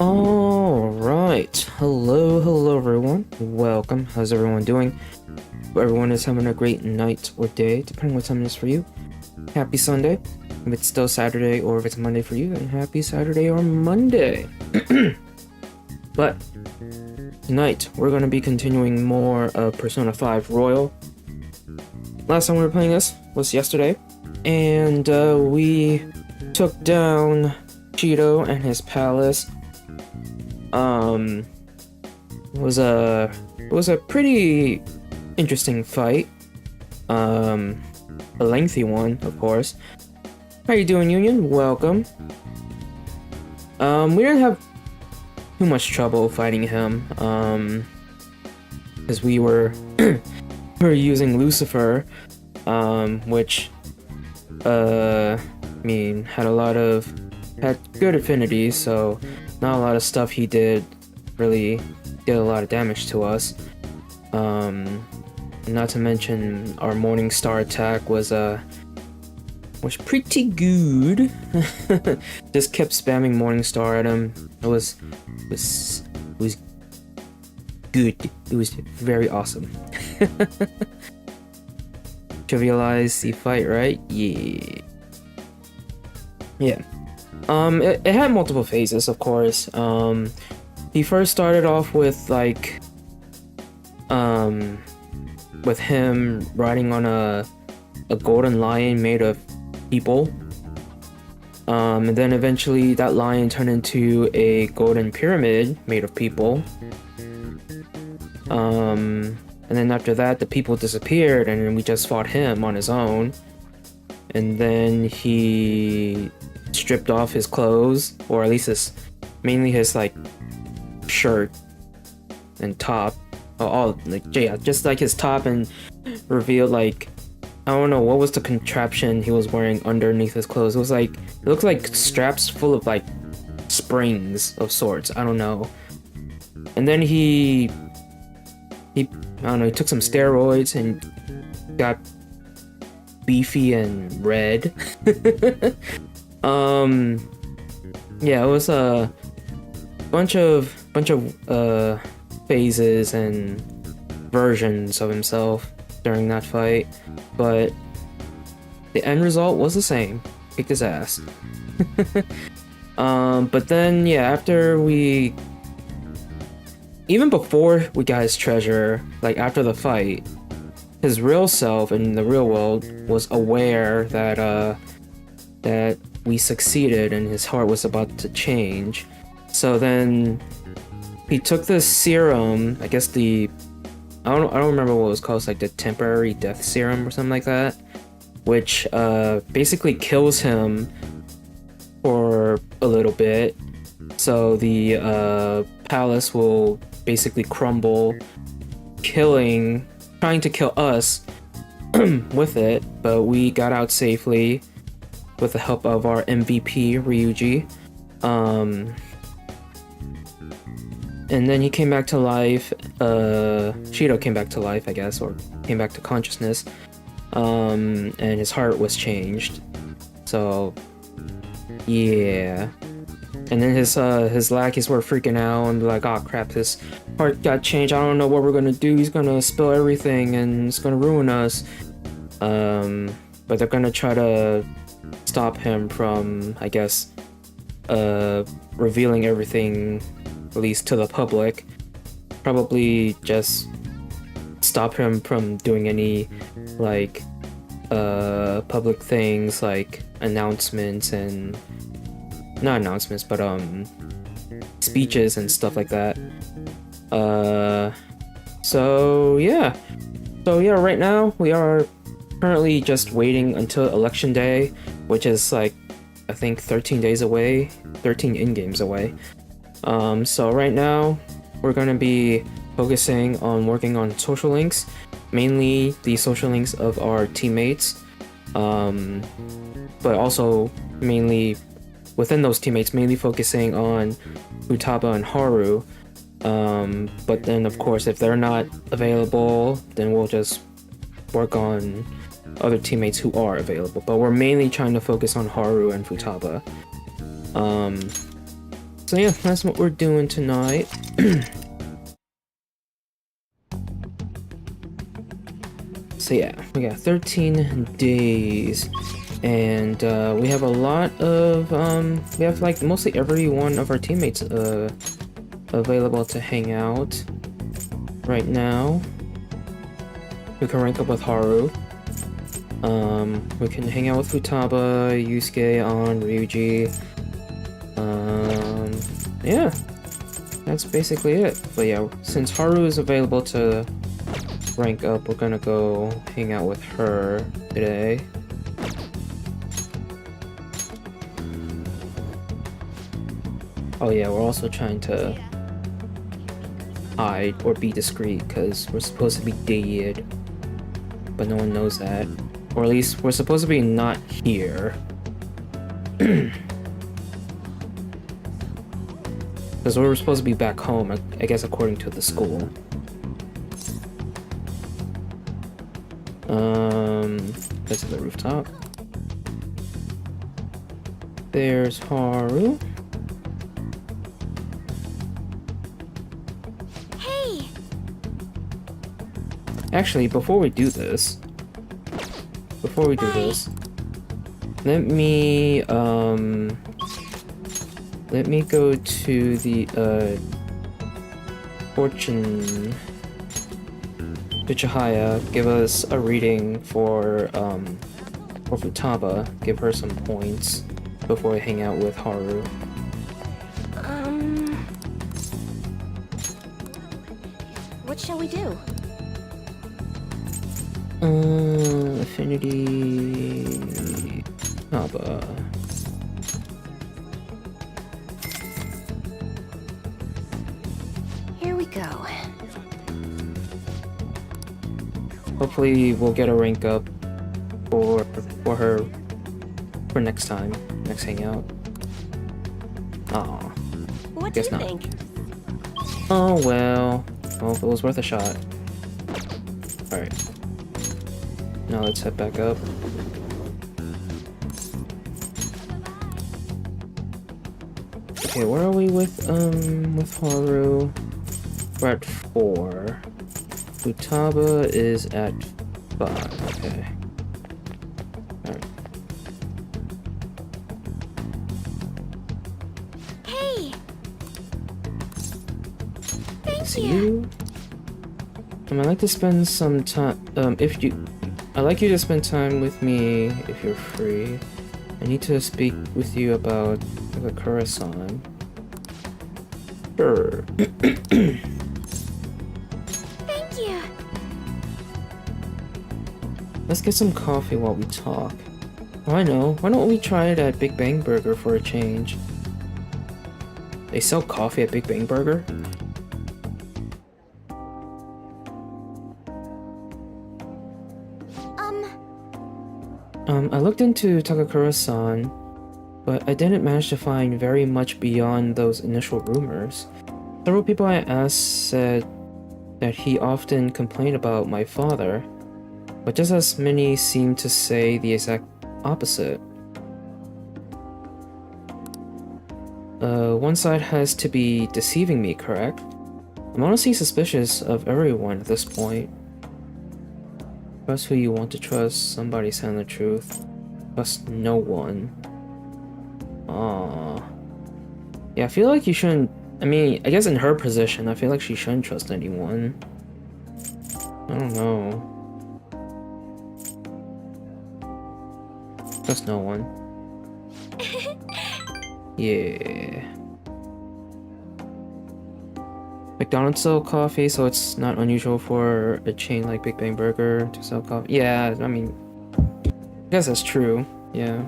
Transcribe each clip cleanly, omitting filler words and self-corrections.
Alright, hello everyone, welcome. How's everyone doing? Hope everyone is having a great night or day, depending what time it is for you. Happy Sunday, if it's still Saturday, or if it's Monday for you, then happy Saturday or Monday. But tonight, we're going to be continuing more of Persona 5 Royal. Last time we were playing this was yesterday, and we took down Cheeto and his palace. It was a pretty interesting fight. A lengthy one, of course. How you doing, Union? Welcome. We didn't have too much trouble fighting him, because we were using Lucifer, which had good affinities, so not a lot of stuff he did really did a lot of damage to us. Not to mention our Morning Star attack was pretty good. Just kept spamming Morning Star at him. It was good. It was very awesome. Trivialize the fight, right? Yeah. It had multiple phases, of course. He first started off with with him riding on a golden lion made of people. And then eventually that lion turned into a golden pyramid made of people. And then after that, the people disappeared, and then we just fought him on his own. And then he stripped off his clothes, or at least mainly his shirt and top. Just his top, and revealed I don't know what was the contraption he was wearing underneath his clothes. It looked like straps full of springs of sorts. I don't know. And then he took some steroids and got beefy and red. Yeah, it was a bunch of phases and versions of himself during that fight, but the end result was the same. Kicked his ass. But then, yeah, even before we got his treasure, after the fight, his real self in the real world was aware that we succeeded and his heart was about to change. So then he took this serum, I guess I don't remember what it was called, it's the temporary death serum or something like that, which basically kills him for a little bit. So the palace will basically crumble, trying to kill us with it, but we got out safely with the help of our MVP, Ryuji. And then he came back to life. Cheeto came back to life, I guess, or came back to consciousness. And his heart was changed. So, yeah. And then his lackeys were freaking out and like, oh crap, his heart got changed. I don't know what we're gonna do. He's gonna spill everything and it's gonna ruin us. But they're gonna try to stop him from, I guess, revealing everything, at least to the public. Probably just stop him from doing any public things like announcements and not announcements, but speeches and stuff like that. So yeah, right now we are currently just waiting until election day, which is I think 13 days away, 13 in-games away. So right now, we're gonna be focusing on working on social links, mainly the social links of our teammates, but also mainly within those teammates, mainly focusing on Futaba and Haru. But then of course, if they're not available, then we'll just work on other teammates who are available. But we're mainly trying to focus on Haru and Futaba. So yeah, that's what we're doing tonight. So yeah, we got 13 days, and we have a lot of we have like mostly every one of our teammates available to hang out right now. We can rank up with Haru. We can hang out with Futaba, Yusuke, An, Ryuji. Yeah, that's basically it. But yeah, since Haru is available to rank up, we're gonna go hang out with her today. Oh yeah, we're also trying to hide or be discreet because we're supposed to be dead, but no one knows that. Or at least we're supposed to be not here. Because we're supposed to be back home, I guess according to the school. That's the rooftop. There's Haru. Hey! Actually, before we do this, let me go to the fortune to Chihaya, give us a reading for Futaba, give her some points before we hang out with Haru. What shall we do? Affinity Futaba. Here we go. Hopefully we'll get a rank up for her for next time, next hangout. Aw. What Guess do you not. think? Oh well. Well, it was worth a shot. Alright. Now let's head back up. Okay, where are we with Haru? We're at 4. Futaba is at 5. Okay. Alright. Hey! Thank See you! you. I'd like to spend some time. I'd like you to spend time with me if you're free. I need to speak with you about Takakura-san. Sure. Thank you! Let's get some coffee while we talk. Oh, I know. Why don't we try it at Big Bang Burger for a change? They sell coffee at Big Bang Burger? I looked into Takakura-san, but I didn't manage to find very much beyond those initial rumors. Several people I asked said that he often complained about my father, but just as many seemed to say the exact opposite. One side has to be deceiving me, correct? I'm honestly suspicious of everyone at this point. Trust who you want to trust, somebody's telling the truth. Trust no one. Aww. Yeah, I feel like you shouldn't... I mean, I guess in her position, I feel like she shouldn't trust anyone. I don't know. Trust no one. Yeah. McDonald's sell coffee, so it's not unusual for a chain like Big Bang Burger to sell coffee. Yeah, I mean, I guess that's true. Yeah.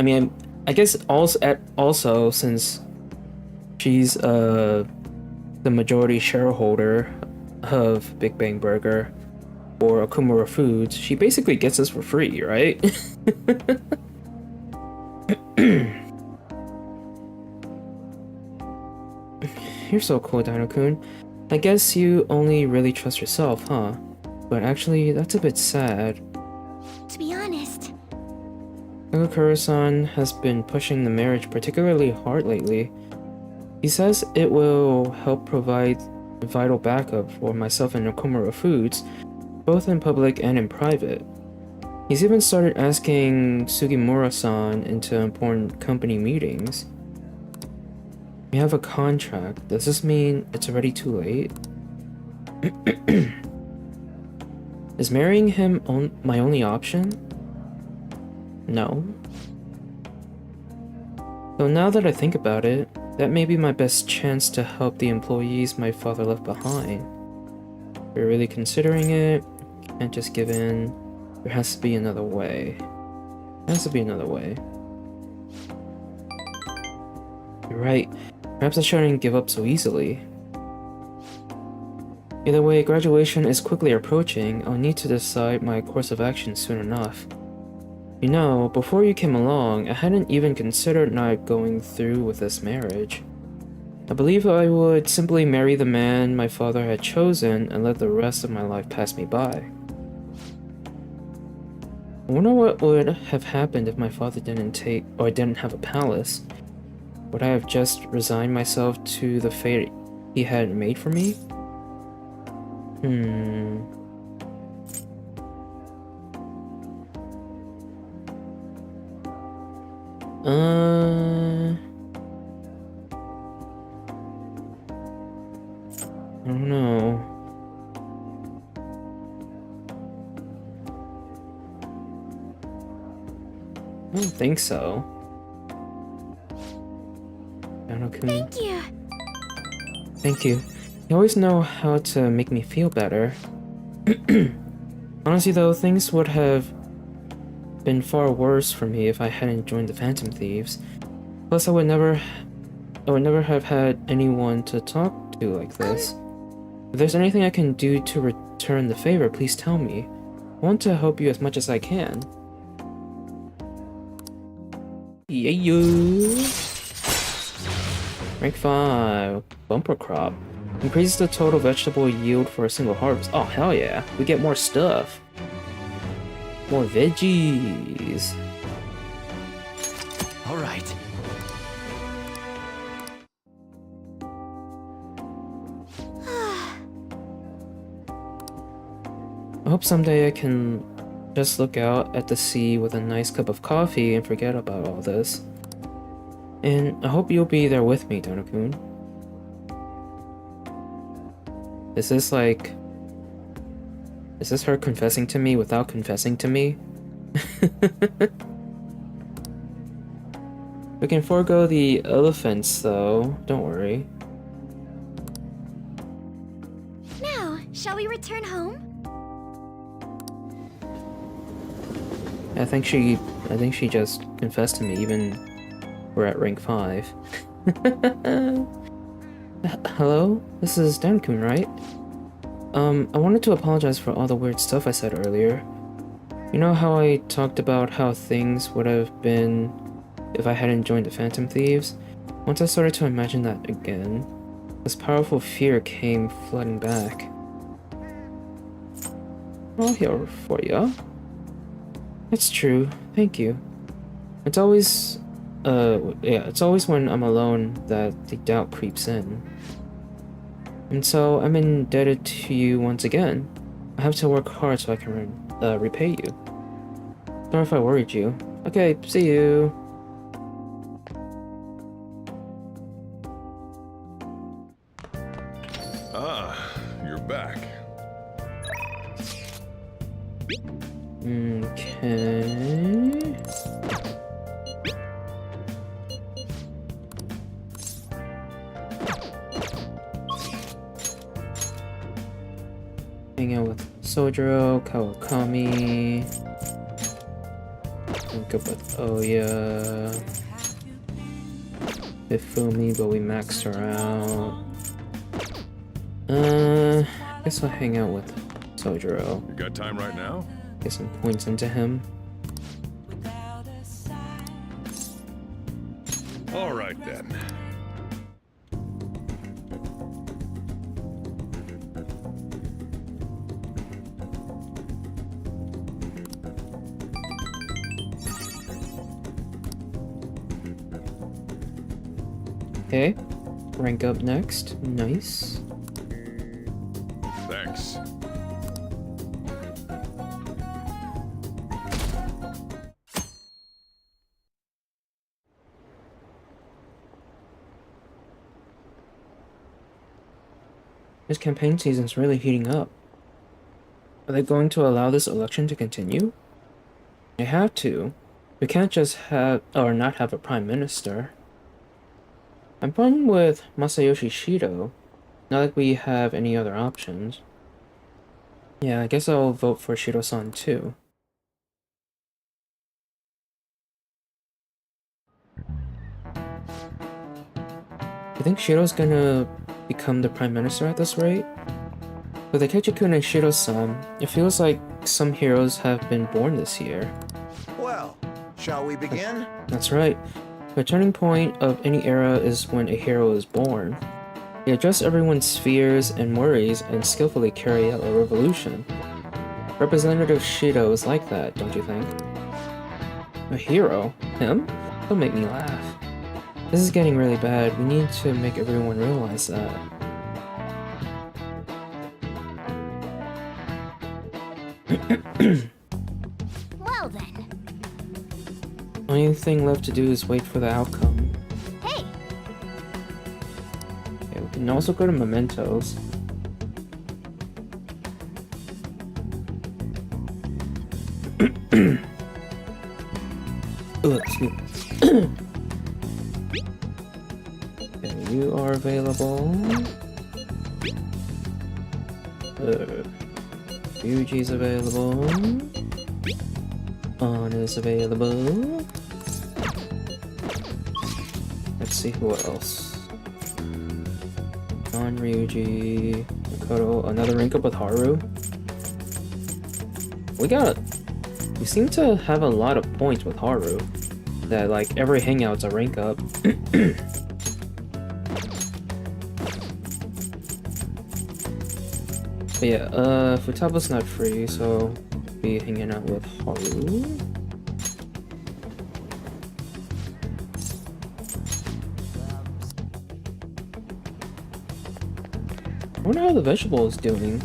I mean, I guess also since she's the majority shareholder of Big Bang Burger or Akumura Foods, she basically gets us for free, right? You're so cool, Dino-kun. I guess you only really trust yourself, huh? But actually, that's a bit sad. To be honest, Kagakura-san has been pushing the marriage particularly hard lately. He says it will help provide vital backup for myself and Nakamura Foods, both in public and in private. He's even started asking Sugimura-san into important company meetings. We have a contract. Does this mean it's already too late? Is marrying him my only option? No. Though now that I think about it, that may be my best chance to help the employees my father left behind. If you're really considering it, can't just give in. There has to be another way. There has to be another way. You're right. Perhaps I shouldn't give up so easily. Either way, graduation is quickly approaching. I'll need to decide my course of action soon enough. You know, before you came along, I hadn't even considered not going through with this marriage. I believe I would simply marry the man my father had chosen and let the rest of my life pass me by. I wonder what would have happened if my father didn't have a palace. Would I have just resigned myself to the fate he had made for me? I don't know. I don't think so. thank you. Thank you. You always know how to make me feel better. Honestly though, things would have been far worse for me if I hadn't joined the Phantom Thieves. Plus I would never have had anyone to talk to like this. If there's anything I can do to return the favor, please tell me. I want to help you as much as I can. Yeah. Rank 5. Bumper crop. Increases the total vegetable yield for a single harvest. Oh, hell yeah. We get more stuff. More veggies. Alright. I hope someday I can just look out at the sea with a nice cup of coffee and forget about all this. And I hope you'll be there with me, Dino-kun. Is this her confessing to me without confessing to me? We can forego the elephants though, don't worry. Now, shall we return home? I think she just confessed to me, even we're at rank 5. Hello? This is Dan-kun, right? I wanted to apologize for all the weird stuff I said earlier. You know how I talked about how things would have been if I hadn't joined the Phantom Thieves? Once I started to imagine that again, this powerful fear came flooding back. I'll heal for ya. That's true, thank you. It's always when I'm alone that the doubt creeps in. And so I'm indebted to you once again. I have to work hard so I can repay you. Sorry if I worried you. Okay, see you. Ah, you're back. Okay. Hang out with Sojiro, Kawakami. rank up with Oya. Ifumi, but we maxed her out. Guess I'll hang out with Sojiro. You got time right now? Get some points into him. All right then. Okay, rank up next. Nice. Thanks. This campaign season's really heating up. Are they going to allow this election to continue? They have to. We can't just have, or not have a prime minister. I'm fine with Masayoshi Shido. Not like we have any other options. Yeah, I guess I'll vote for Shido-san too. You think Shido's gonna become the prime minister at this rate? With Akechi-kun and Shido-san, it feels like some heroes have been born this year. Well, shall we begin? That's right. The turning point of any era is when a hero is born. They address everyone's fears and worries and skillfully carry out a revolution. Representative Shido is like that, don't you think? A hero? Him? Don't make me laugh. This is getting really bad. We need to make everyone realize that. Well then. Only thing left to do is wait for the outcome. Hey, Okay, we can also go to Mementos. Excuse me. Okay, you are available. Ryuji's available. On is available. Let's see who else. Non-Ryuji, Makoto, another rank up with Haru. We seem to have a lot of points with Haru. That like every hangout's a rank up. But yeah, Futaba's not free, so I'll be hanging out with Haru. I wonder how the vegetable is doing.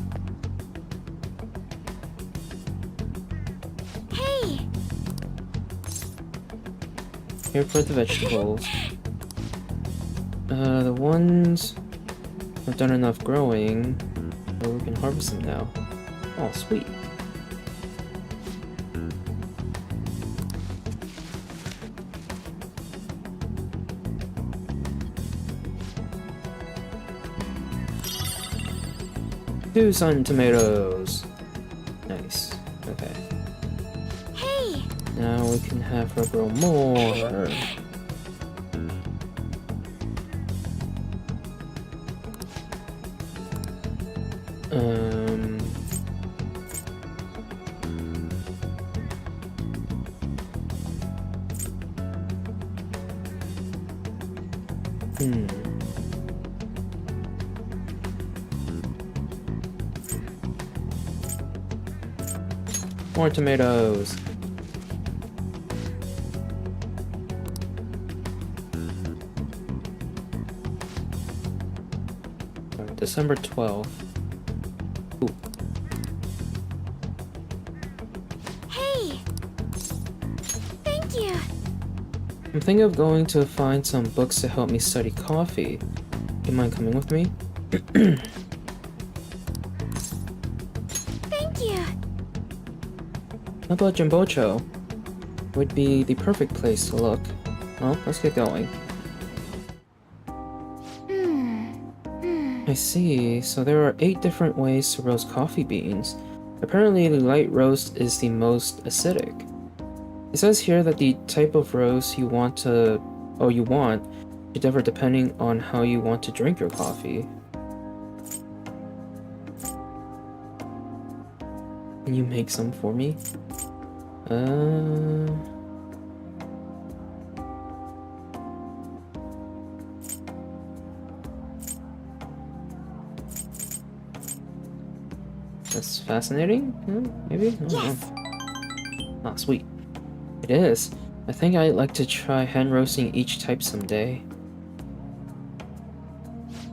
hey, Here for the vegetables. The ones have done enough growing, so we can harvest them now. Oh, sweet. Two sun tomatoes. Nice. Okay. hey, Now we can have her grow more. Um. Hmm. More tomatoes. Alright, December 12th. Ooh. hey. Thank you. I'm thinking of going to find some books to help me study coffee. You mind coming with me? Thank you. How about Jimbocho? Would be the perfect place to look. Well, let's get going. I see. So there are 8 different ways to roast coffee beans. Apparently, the light roast is the most acidic. It says here that the type of roast you want should differ depending on how you want to drink your coffee. Can you make some for me? That's fascinating. Maybe? I don't Yes. know. Ah, sweet. It is. I think I'd like to try hand roasting each type someday.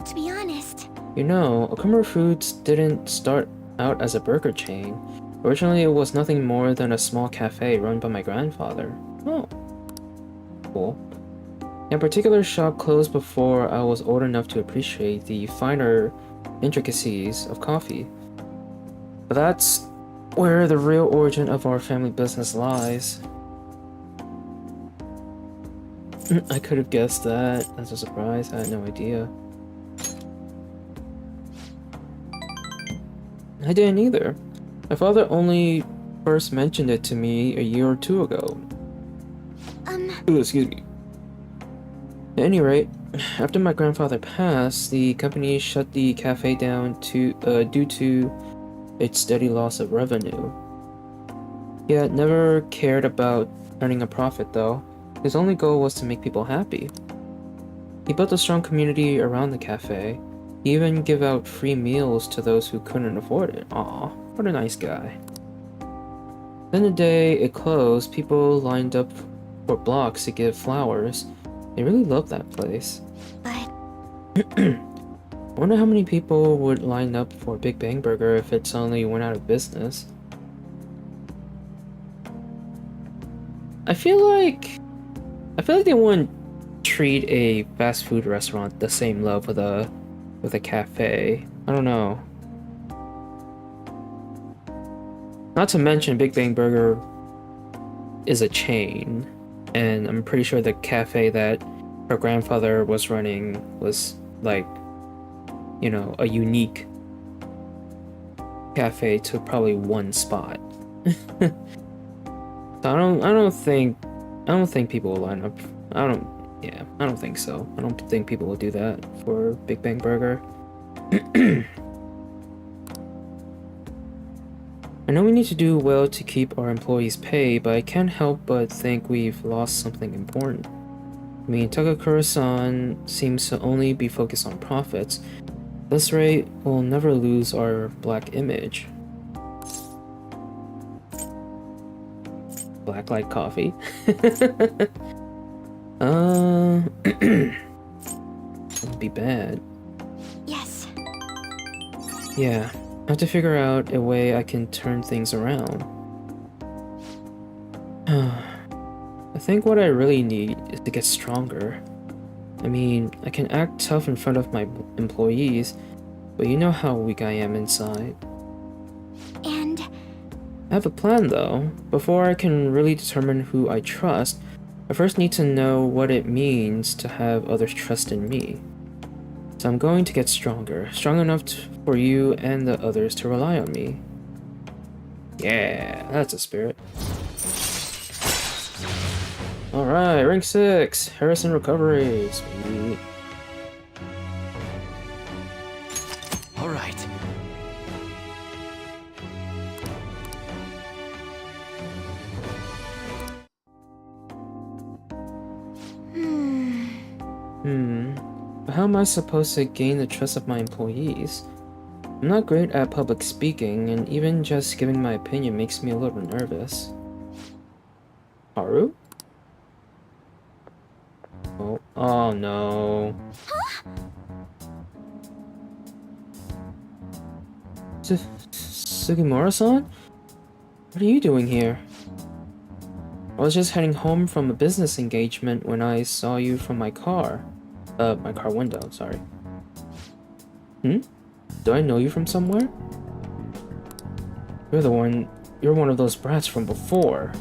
To be honest, You know, Okumura Foods didn't start out as a burger chain. Originally, it was nothing more than a small cafe run by my grandfather. Oh. Cool. In particular, shop closed before I was old enough to appreciate the finer intricacies of coffee. But that's where the real origin of our family business lies. I could have guessed that. That's a surprise. I had no idea. I didn't either. My father only first mentioned it to me a year or two ago. Ooh, excuse me. At any rate, after my grandfather passed, the company shut the cafe down due to its steady loss of revenue. He had never cared about earning a profit, though. His only goal was to make people happy. He built a strong community around the cafe. He even gave out free meals to those who couldn't afford it. Aw, what a nice guy. Then the day it closed, people lined up for blocks to give flowers. They really loved that place. but I wonder how many people would line up for Big Bang Burger if it suddenly went out of business. I feel like they wouldn't treat a fast food restaurant the same love with a cafe. I don't know. Not to mention Big Bang Burger is a chain, and I'm pretty sure the cafe that her grandfather was running was like, you know, a unique cafe to probably one spot. So I don't think people will line up. I don't think so. I don't think people will do that for Big Bang Burger. I know we need to do well to keep our employees' pay, but I can't help but think we've lost something important. I mean, Takakura-san seems to only be focused on profits. At this rate, we'll never lose our black image. Black like coffee. Wouldn't be bad. yes. Yeah, I have to figure out a way I can turn things around. I think what I really need is to get stronger. I mean, I can act tough in front of my employees, but you know how weak I am inside. And I have a plan though. Before I can really determine who I trust, I first need to know what it means to have others trust in me. So I'm going to get stronger, strong enough for you and the others to rely on me. Yeah, that's a spirit. Alright, rank 6, Harassment recovery. Sweet. All right. But how am I supposed to gain the trust of my employees? I'm not great at public speaking, and even just giving my opinion makes me a little nervous. Haru? Oh no. Sugimura-san? What are you doing here? I was just heading home from a business engagement when I saw you from my car. My car window, sorry. Do I know you from somewhere? You're one of those brats from before.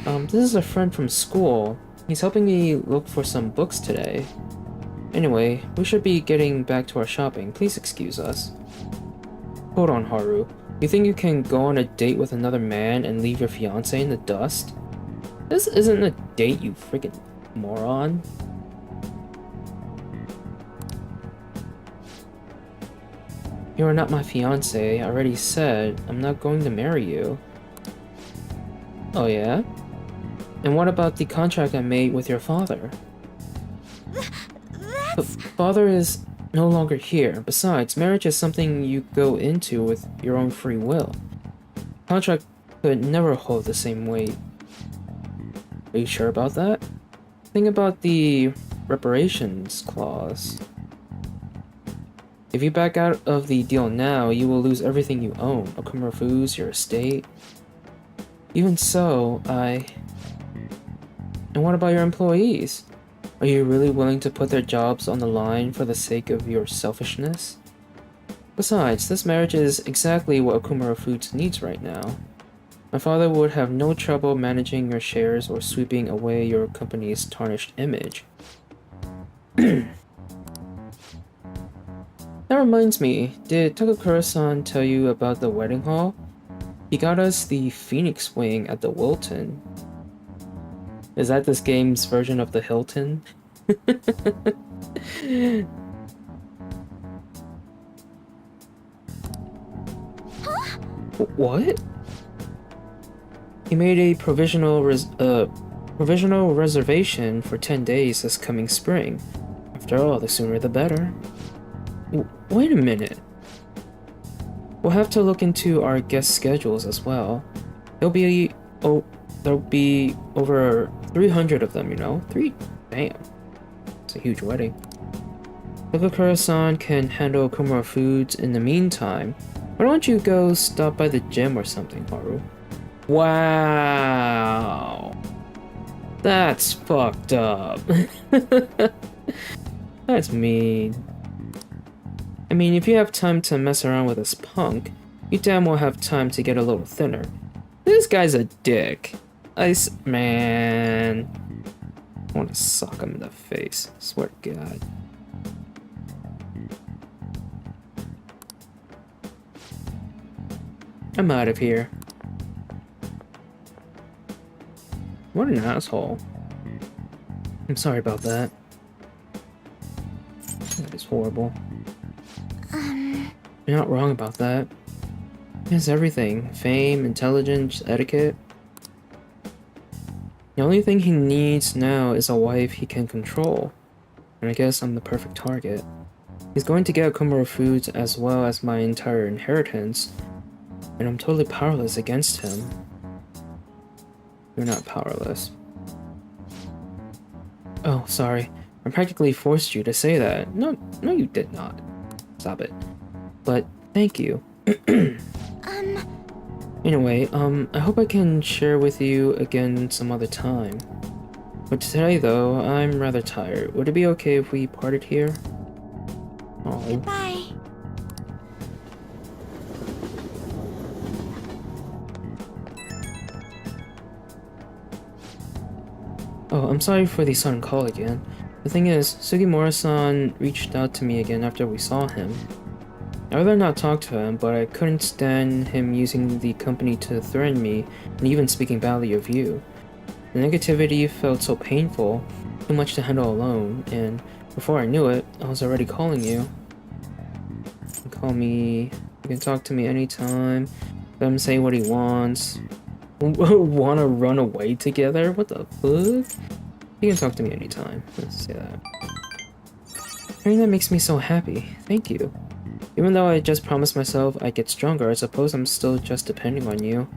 This is a friend from school. He's helping me look for some books today. Anyway, we should be getting back to our shopping. Please excuse us. Hold on, Haru. You think you can go on a date with another man and leave your fiancé in the dust? This isn't a date, you freaking moron. You are not my fiance. I already said I'm not going to marry you. Oh yeah? And what about the contract I made with your father? That's... Father is no longer here. Besides, marriage is something you go into with your own free will. Contract could never hold the same weight. Are you sure about that? Think about the reparations clause. If you back out of the deal now, you will lose everything you own. Okumura Foods, your estate. Even so, And what about your employees? Are you really willing to put their jobs on the line for the sake of your selfishness? Besides, this marriage is exactly what Okumura Foods needs right now. My father would have no trouble managing your shares or sweeping away your company's tarnished image. That reminds me, did Takakura-san tell you about the wedding hall? He got us the Phoenix Wing at the Wilton. Is that this game's version of the Hilton? What? He made a provisional reservation for 10 days this coming spring. After all, the sooner the better. Wait a minute. We'll have to look into our guest schedules as well. There'll be over 300 of them, you know? Damn. It's a huge wedding. Takakura-san can handle Okumura Foods in the meantime. Why don't you go stop by the gym or something, Haru? Wow. That's fucked up. That's mean. I mean, if you have time to mess around with this punk, you damn well have time to get a little thinner. This guy's a dick. Man. I want to sock him in the face. I swear to God. I'm out of here. What an asshole. I'm sorry about that. That is horrible. You're not wrong about that. He has everything. Fame, intelligence, etiquette. The only thing he needs now is a wife he can control. And I guess I'm the perfect target. He's going to get Okumura Foods as well as my entire inheritance. And I'm totally powerless against him. You're not powerless. Oh, sorry. I practically forced you to say that. No, you did not. Stop it. But thank you. Anyway, I hope I can share with you again some other time. But today, though, I'm rather tired. Would it be okay if we parted here? Oh. Goodbye. Oh, I'm sorry for the sudden call again. The thing is, Sugimura-san reached out to me again after we saw him. I'd rather not talk to him, but I couldn't stand him using the company to threaten me and even speaking badly of you. The negativity felt so painful, too much to handle alone, and before I knew it, I was already calling you. You can call me, you can talk to me anytime, let him say what he wants. Wanna run away together? What the fuck? You can talk to me anytime. Let's say that. Hearing that makes me so happy. Thank you. Even though I just promised myself I'd get stronger, I suppose I'm still just depending on you.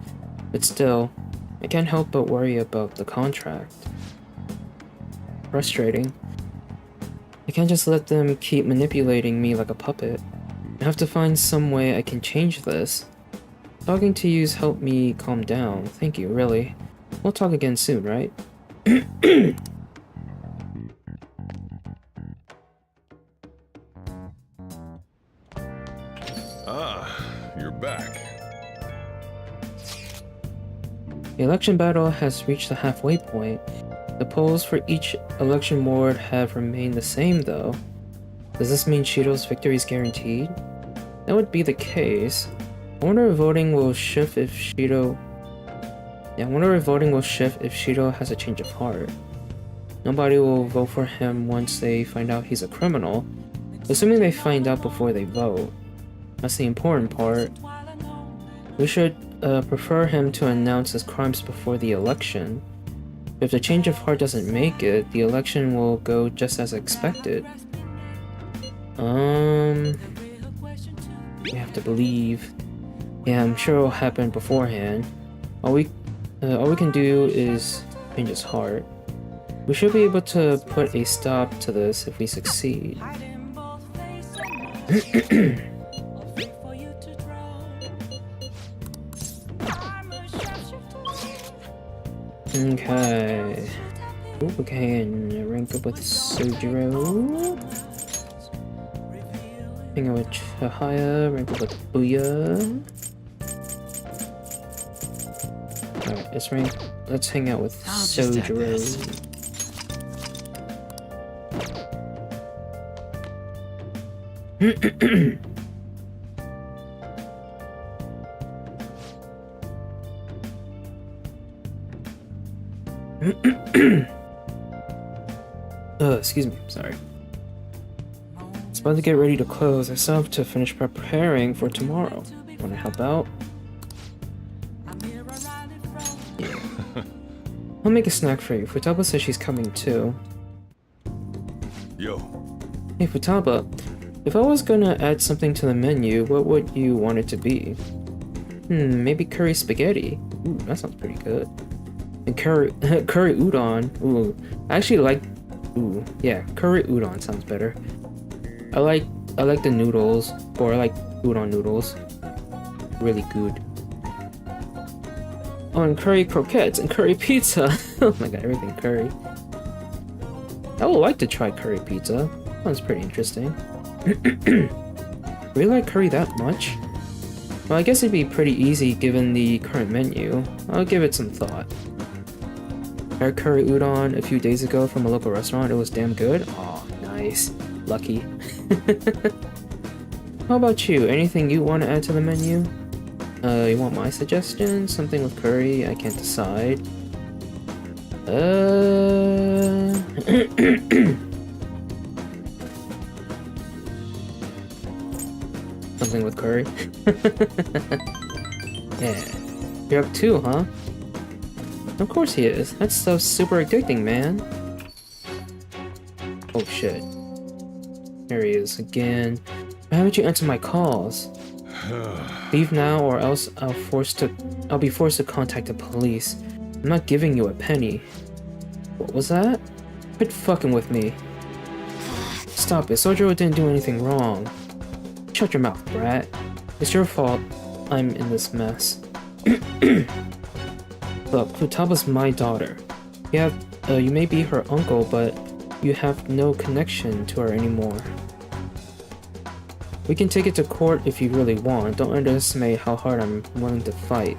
But still, I can't help but worry about the contract. Frustrating. I can't just let them keep manipulating me like a puppet. I have to find some way I can change this. Talking to you's helped me calm down. Thank you, really. We'll talk again soon, right? You're back. The election battle has reached the halfway point. The polls for each election ward have remained the same, though. Does this mean Shido's victory is guaranteed? That would be the case. I wonder if voting will shift if Shido... Yeah, I wonder if voting will shift if Shido has a change of heart. Nobody will vote for him once they find out he's a criminal, assuming they find out before they vote. That's the important part. We should prefer him to announce his crimes before the election. If the change of heart doesn't make it, the election will go just as expected. We have to believe. Yeah, I'm sure it'll happen beforehand. All we can do is change his heart. We should be able to put a stop to this if we succeed. Okay. Ooh, okay, and rank up with Sojiro. Hang out with Chihaya, rank up with Booyah. Alright, let's hang out with Sojiro. Excuse me, sorry. It's about to get ready to close. I still have to finish preparing for tomorrow. Wanna help out? Yeah. I'll make a snack for you. Futaba says she's coming too. Yo. Hey Futaba, if I was gonna add something to the menu, what would you want it to be? Maybe curry spaghetti. Ooh, that sounds pretty good. And curry udon. Ooh, I actually like. Ooh, yeah, curry udon sounds better. I like the noodles, or I like udon noodles. Really good. Oh, and curry croquettes and curry pizza. Oh my god, everything curry. I would like to try curry pizza. Sounds pretty interesting. Really like curry that much? Well, I guess it'd be pretty easy given the current menu. I'll give it some thought. I had curry udon a few days ago from a local restaurant. It was damn good. Oh, nice. Lucky. How about you? Anything you want to add to the menu? You want my suggestion? Something with curry? I can't decide. Something with curry? Yeah. You're up too, huh? Of course he is. That stuff's super addicting, man. Oh shit. There he is again. Why haven't you answered my calls? Leave now or else I'll be forced to contact the police. I'm not giving you a penny. What was that? Quit fucking with me. Stop it. Sojiro didn't do anything wrong. Shut your mouth, brat. It's your fault I'm in this mess. Look, Futaba's my daughter. You may be her uncle, but you have no connection to her anymore. We can take it to court if you really want. Don't underestimate how hard I'm willing to fight.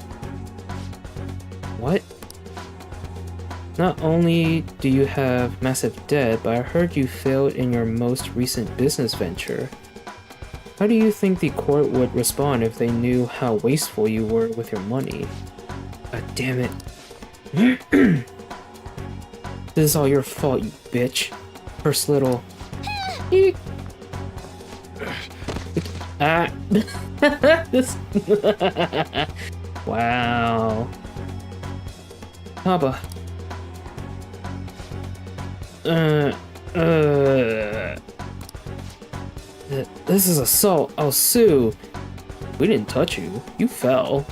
What? Not only do you have massive debt, but I heard you failed in your most recent business venture. How do you think the court would respond if they knew how wasteful you were with your money? God damn it. This is all your fault, you bitch. First little... Eek. Ah. This... Wow. Papa. This is assault. I'll sue. We didn't touch you. You fell.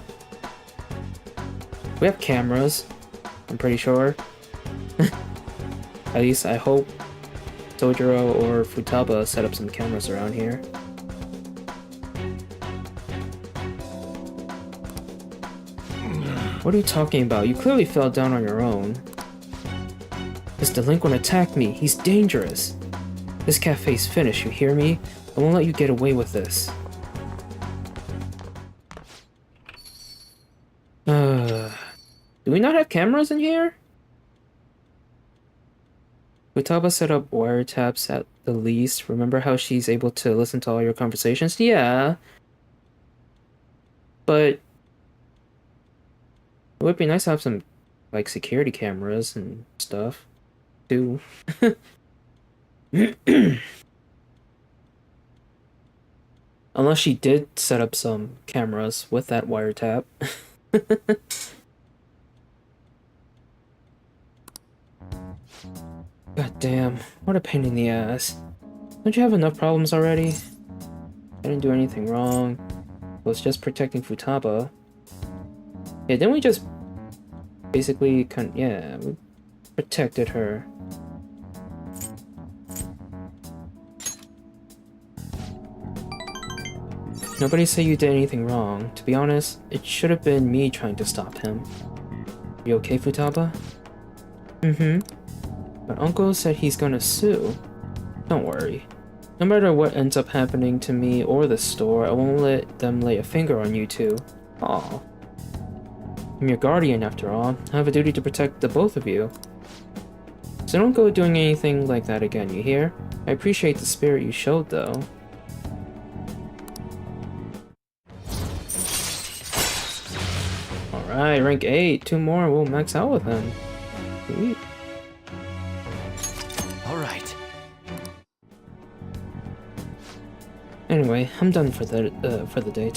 We have cameras. I'm pretty sure. At least I hope Sojiro or Futaba set up some cameras around here. What are you talking about? You clearly fell down on your own. This delinquent attacked me. He's dangerous. This cafe's finished, you hear me? I won't let you get away with this. Do we not have cameras in here? Futaba set up wiretaps at the least. Remember how she's able to listen to all your conversations? Yeah. But would be nice to have some, like, security cameras and stuff, too. Unless she did set up some cameras with that wiretap. God damn, what a pain in the ass. Don't you have enough problems already? I didn't do anything wrong. I was just protecting Futaba. Yeah, didn't we just basically yeah, we protected her. Nobody said you did anything wrong. To be honest, it should have been me trying to stop him. You okay, Futaba? Mm-hmm. But Uncle said he's gonna sue. Don't worry. No matter what ends up happening to me or the store, I won't let them lay a finger on you two. Aw. I'm your guardian, after all. I have a duty to protect the both of you. So don't go doing anything like that again, you hear? I appreciate the spirit you showed, though. Alright, rank 8. 2 more, we'll max out with him. Sweet. Alright. Anyway, I'm done for the day.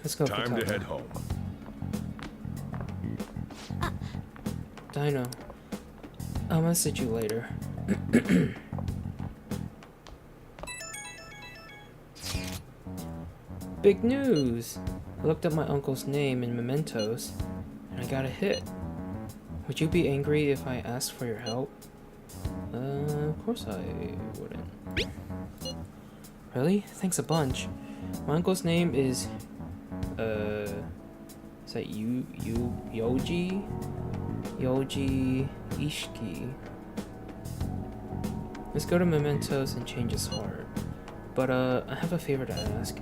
Let's go. Time to head home. Dino, I'll message you later. Big news! I looked up my uncle's name in mementos, and I got a hit. Would you be angry if I asked for your help? Of course I wouldn't. Really? Thanks a bunch. My uncle's name is, is that Yoji? Yoji Ishiki. Let's go to mementos and change his heart. But, I have a favor to ask.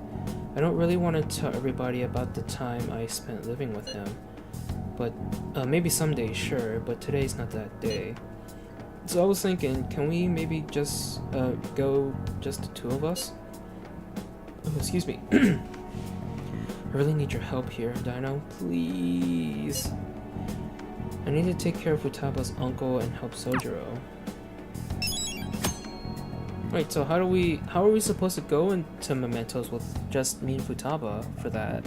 I don't really want to tell everybody about the time I spent living with him. But, maybe someday, sure, but today's not that day. So I was thinking, can we maybe just, go just the two of us? Oh, excuse me. I really need your help here, Dino. Please. I need to take care of Futaba's uncle and help Sojiro. Wait, so how are we supposed to go into mementos with just me and Futaba for that?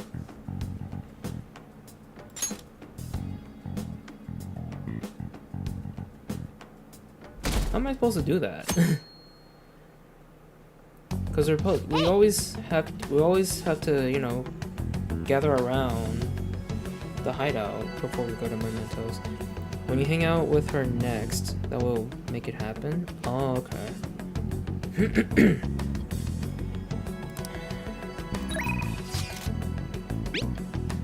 How am I supposed to do that? Because we always have to, you know, gather around the hideout before we go to mementos. When you hang out with her next, that will make it happen. Oh, okay.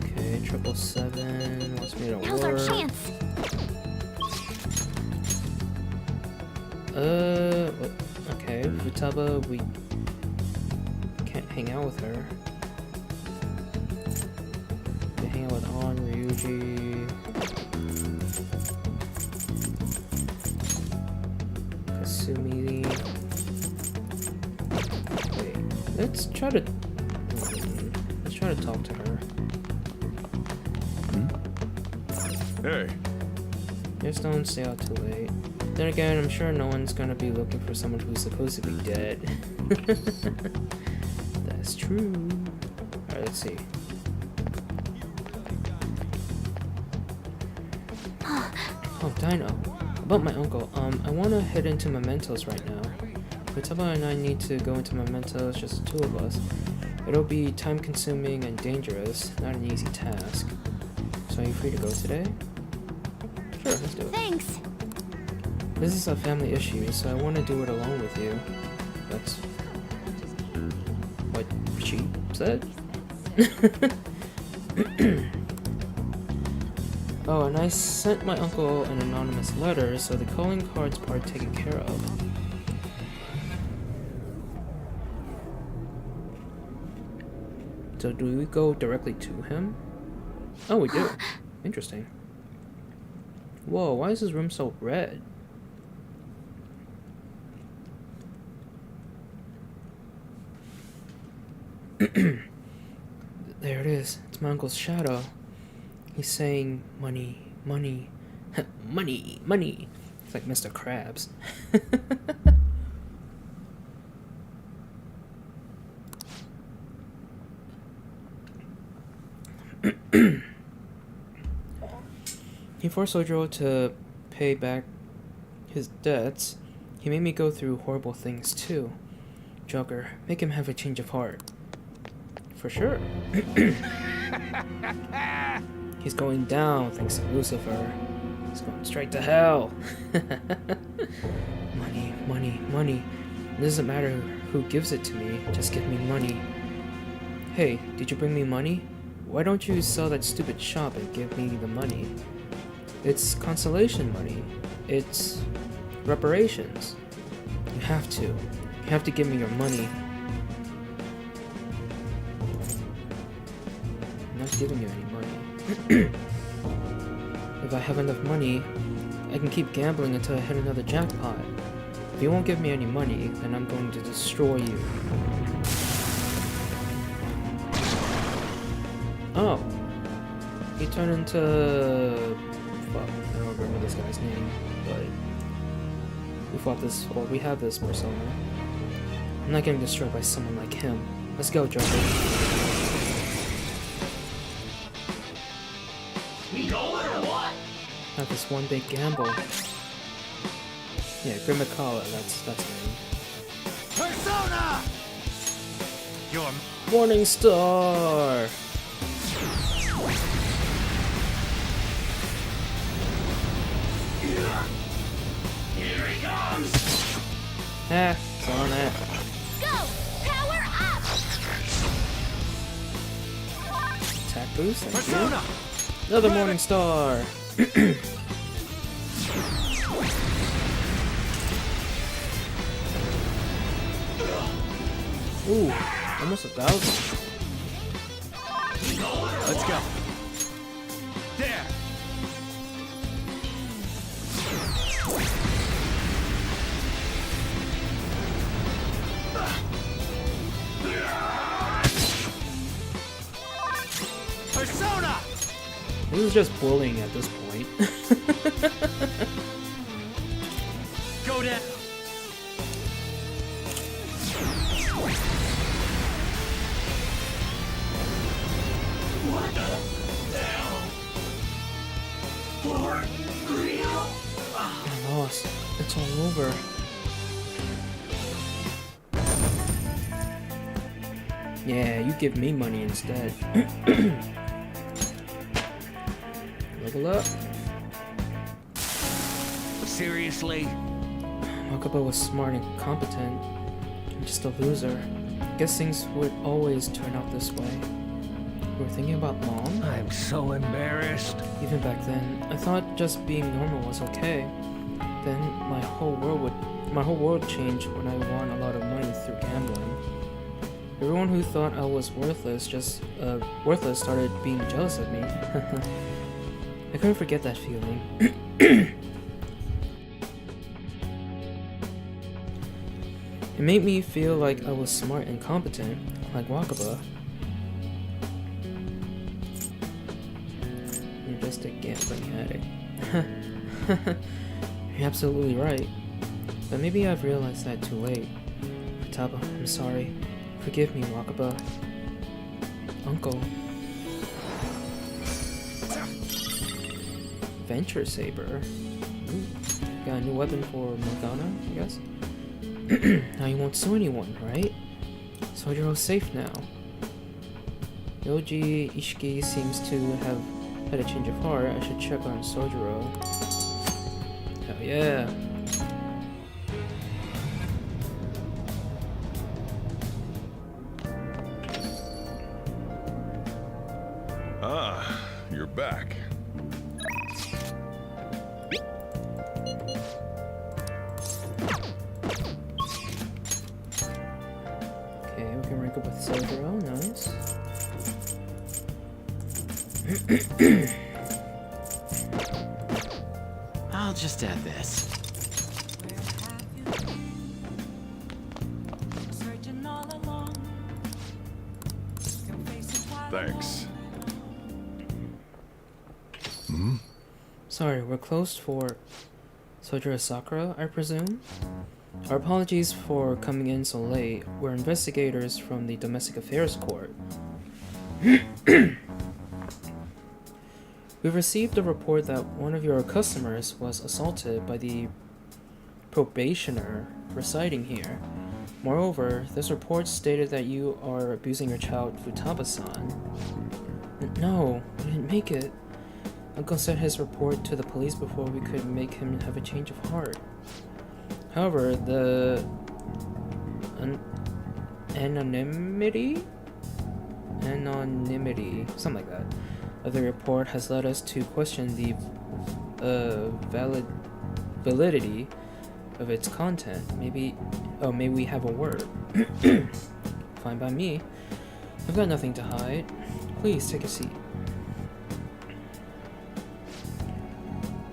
Okay, 777 wants me to work. Now's our chance. Okay, Futaba, we can't hang out with her. We hang out with An, Ryuji, Kasumi. Wait, let's try to talk to her. Hey. Just don't stay out too late. Then again, I'm sure no one's gonna be looking for someone who's supposed to be dead. That's true. Alright, let's see. Oh, Dino. About my uncle, I wanna head into mementos right now. Futaba and I need to go into mementos, just the two of us. It'll be time consuming and dangerous, not an easy task. So are you free to go today? Sure, let's do it. Thanks. This is a family issue, so I want to do it alone with you. That's what she said. Oh, and I sent my uncle an anonymous letter, so the calling card's part taken care of. So do we go directly to him? Oh, we do. Interesting. Whoa, why is his room so red? There it is. It's my uncle's shadow. He's saying money, money, money, money. It's like Mr. Krabs. He forced Sojiro to pay back his debts. He made me go through horrible things too. Joker, make him have a change of heart. For sure. He's going down thanks to Lucifer. He's going straight to hell. Money, money, money. It doesn't matter who gives it to me, just give me money. Hey, did you bring me money? Why don't you sell that stupid shop and give me the money? It's consolation money. It's reparations. You have to. You have to give me your money. I'm not giving you any money. If I have enough money, I can keep gambling until I hit another jackpot. If you won't give me any money, then I'm going to destroy you. Oh. He turned into... Fuck, I don't remember this guy's name, but... We fought this, or we have this persona. I'm not getting destroyed by someone like him. Let's go, Joker. We going or what? Not this one big gamble. Yeah, Grimacala, that's the name. Persona! Your Morning Star! Here he comes! Ah, it's on that. Go! Power up! Attack boost, thank Persona! you. Another Morning Star! Ooh, almost 1,000. Let's go. There! Persona! This is just bullying at this point. Go down! What the hell? For real? I lost. It's all over. Yeah, you give me money instead. Level up. Seriously? Makuba was smart and competent. I'm just a loser. Guess things would always turn out this way. You were thinking about Mom? I'm so embarrassed. Even back then, I thought just being normal was okay. Then my whole world changed when I won a lot of money through gambling. Everyone who thought I was worthless started being jealous of me. I couldn't forget that feeling. It made me feel like I was smart and competent, like Wakaba. You're just a gambling addict. You're absolutely right. But maybe I've realized that too late. Futaba, I'm sorry. Forgive me, Wakaba. Uncle. Venture Saber. Ooh. Got a new weapon for Morgana, I guess? Now you won't sue anyone, right? Sojiro's safe now. Yoji Ishiki seems to have had a change of heart. I should check on Sojiro. Hell yeah. Ah, you're back. I'll just add this. Thanks. Sorry, we're closed for Sojiro Sakura, I presume? Our apologies for coming in so late. We're investigators from the Domestic Affairs Court. We've received a report that one of your customers was assaulted by the probationer residing here. Moreover, this report stated that you are abusing your child, Futaba-san. No, we didn't make it. Uncle sent his report to the police before we could make him have a change of heart. However, the anonymity, something like that, of the report has led us to question the validity of its content. Maybe we have a word. Fine by me. I've got nothing to hide. Please take a seat.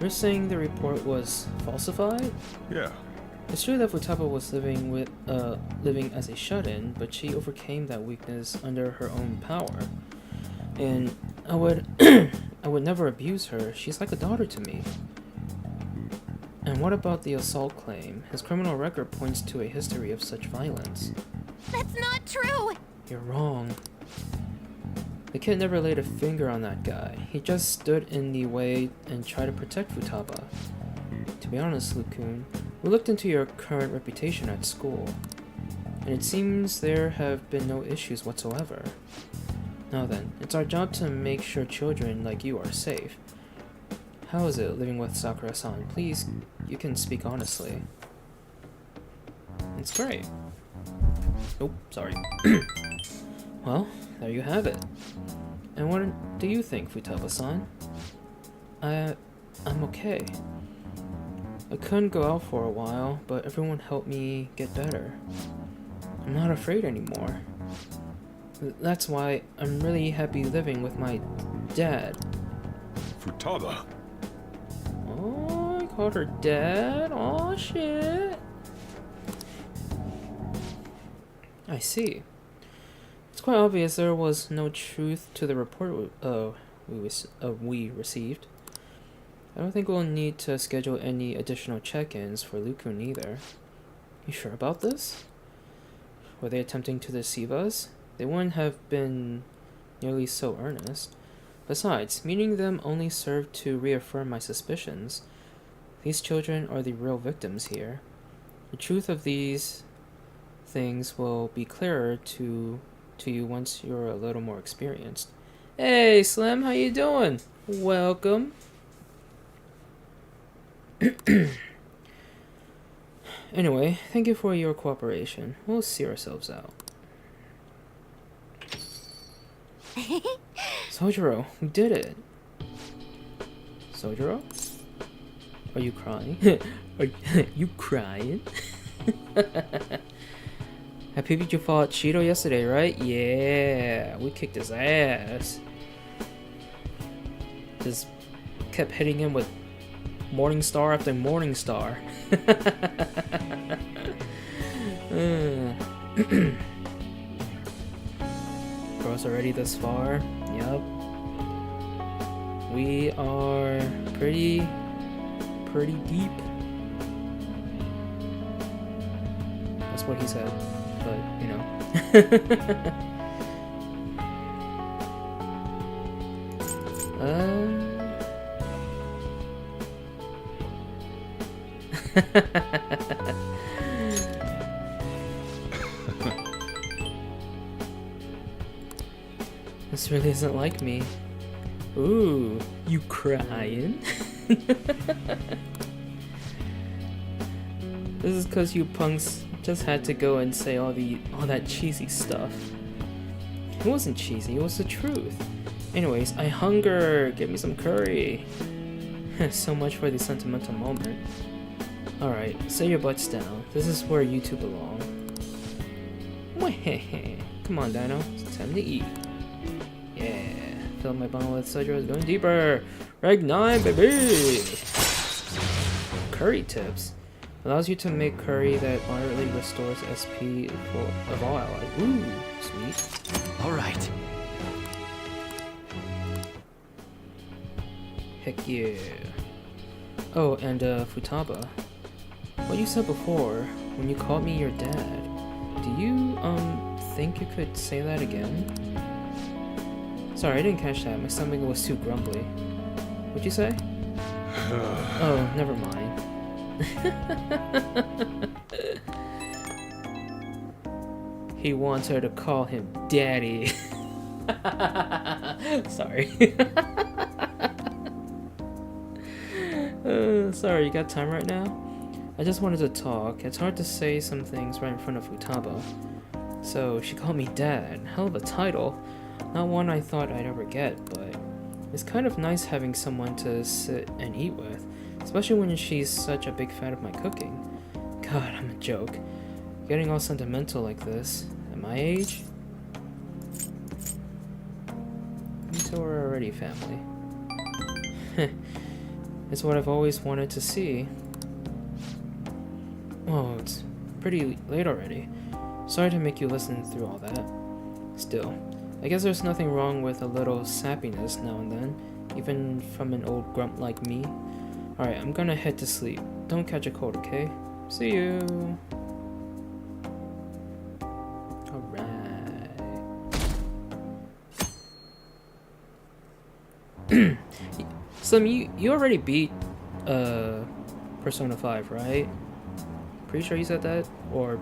You're saying the report was falsified? Yeah. It's true that Futaba was living as a shut-in, but she overcame that weakness under her own power. And I would never abuse her. She's like a daughter to me. And what about the assault claim? His criminal record points to a history of such violence. That's not true! You're wrong. The kid never laid a finger on that guy. He just stood in the way and tried to protect Futaba. To be honest, Luke-kun, we looked into your current reputation at school, and it seems there have been no issues whatsoever. Now then, it's our job to make sure children like you are safe. How is it living with Sakura-san? Please, you can speak honestly. It's great. Oh, sorry. Well, there you have it. And what do you think, Futaba-san? I'm okay. I couldn't go out for a while, but everyone helped me get better. I'm not afraid anymore. That's why I'm really happy living with my dad. Futaba. Oh, I called her dad? Oh shit. I see. It's quite obvious there was no truth to the report we received. I don't think we'll need to schedule any additional check-ins for Luke-kun either. You sure about this? Were they attempting to deceive us? They wouldn't have been nearly so earnest. Besides, meeting them only served to reaffirm my suspicions. These children are the real victims here. The truth of these things will be clearer to you once you're a little more experienced. Hey Slim, how you doing? Welcome. Anyway, thank you for your cooperation. We'll see ourselves out. Sojiro, we did it. Sojiro? Are you crying? Are you crying? I peeped you fought Shido yesterday, right? Yeah, we kicked his ass. Just kept hitting him with Morning Star after Morning Star. Girls already this far? Yup. We are pretty deep. That's what he said, but you know. This really isn't like me. Ooh, you crying? This is cause you punks just had to go and say all that cheesy stuff. It wasn't cheesy, it was the truth. Anyways, I hunger. Give me some curry. So much for the sentimental moment. Alright, set your butts down. This is where you two belong. Come on, Dino. It's time to eat. Yeah, fill my bottle with cider is going deeper. Reg 9, baby! Curry tips. Allows you to make curry that moderately restores SP of all allies. Ooh, sweet. All right. Heck yeah. Oh, and Futaba. What you said before, when you called me your dad, do you, think you could say that again? Sorry, I didn't catch that. My stomach was too grumbly. What'd you say? Oh, never mind. He wants her to call him daddy. Sorry. Sorry, you got time right now? I just wanted to talk. It's hard to say some things right in front of Futaba. So, she called me dad. Hell of a title. Not one I thought I'd ever get, but it's kind of nice having someone to sit and eat with, especially when she's such a big fan of my cooking. God, I'm a joke. Getting all sentimental like this at my age? Until we're already family. It's what I've always wanted to see. Oh, it's pretty late already. Sorry to make you listen through all that. Still, I guess there's nothing wrong with a little sappiness now and then, even from an old grump like me. Alright, I'm gonna head to sleep. Don't catch a cold, okay? See you! Alright. Slim, you already beat Persona 5, right? Pretty sure you said that? Or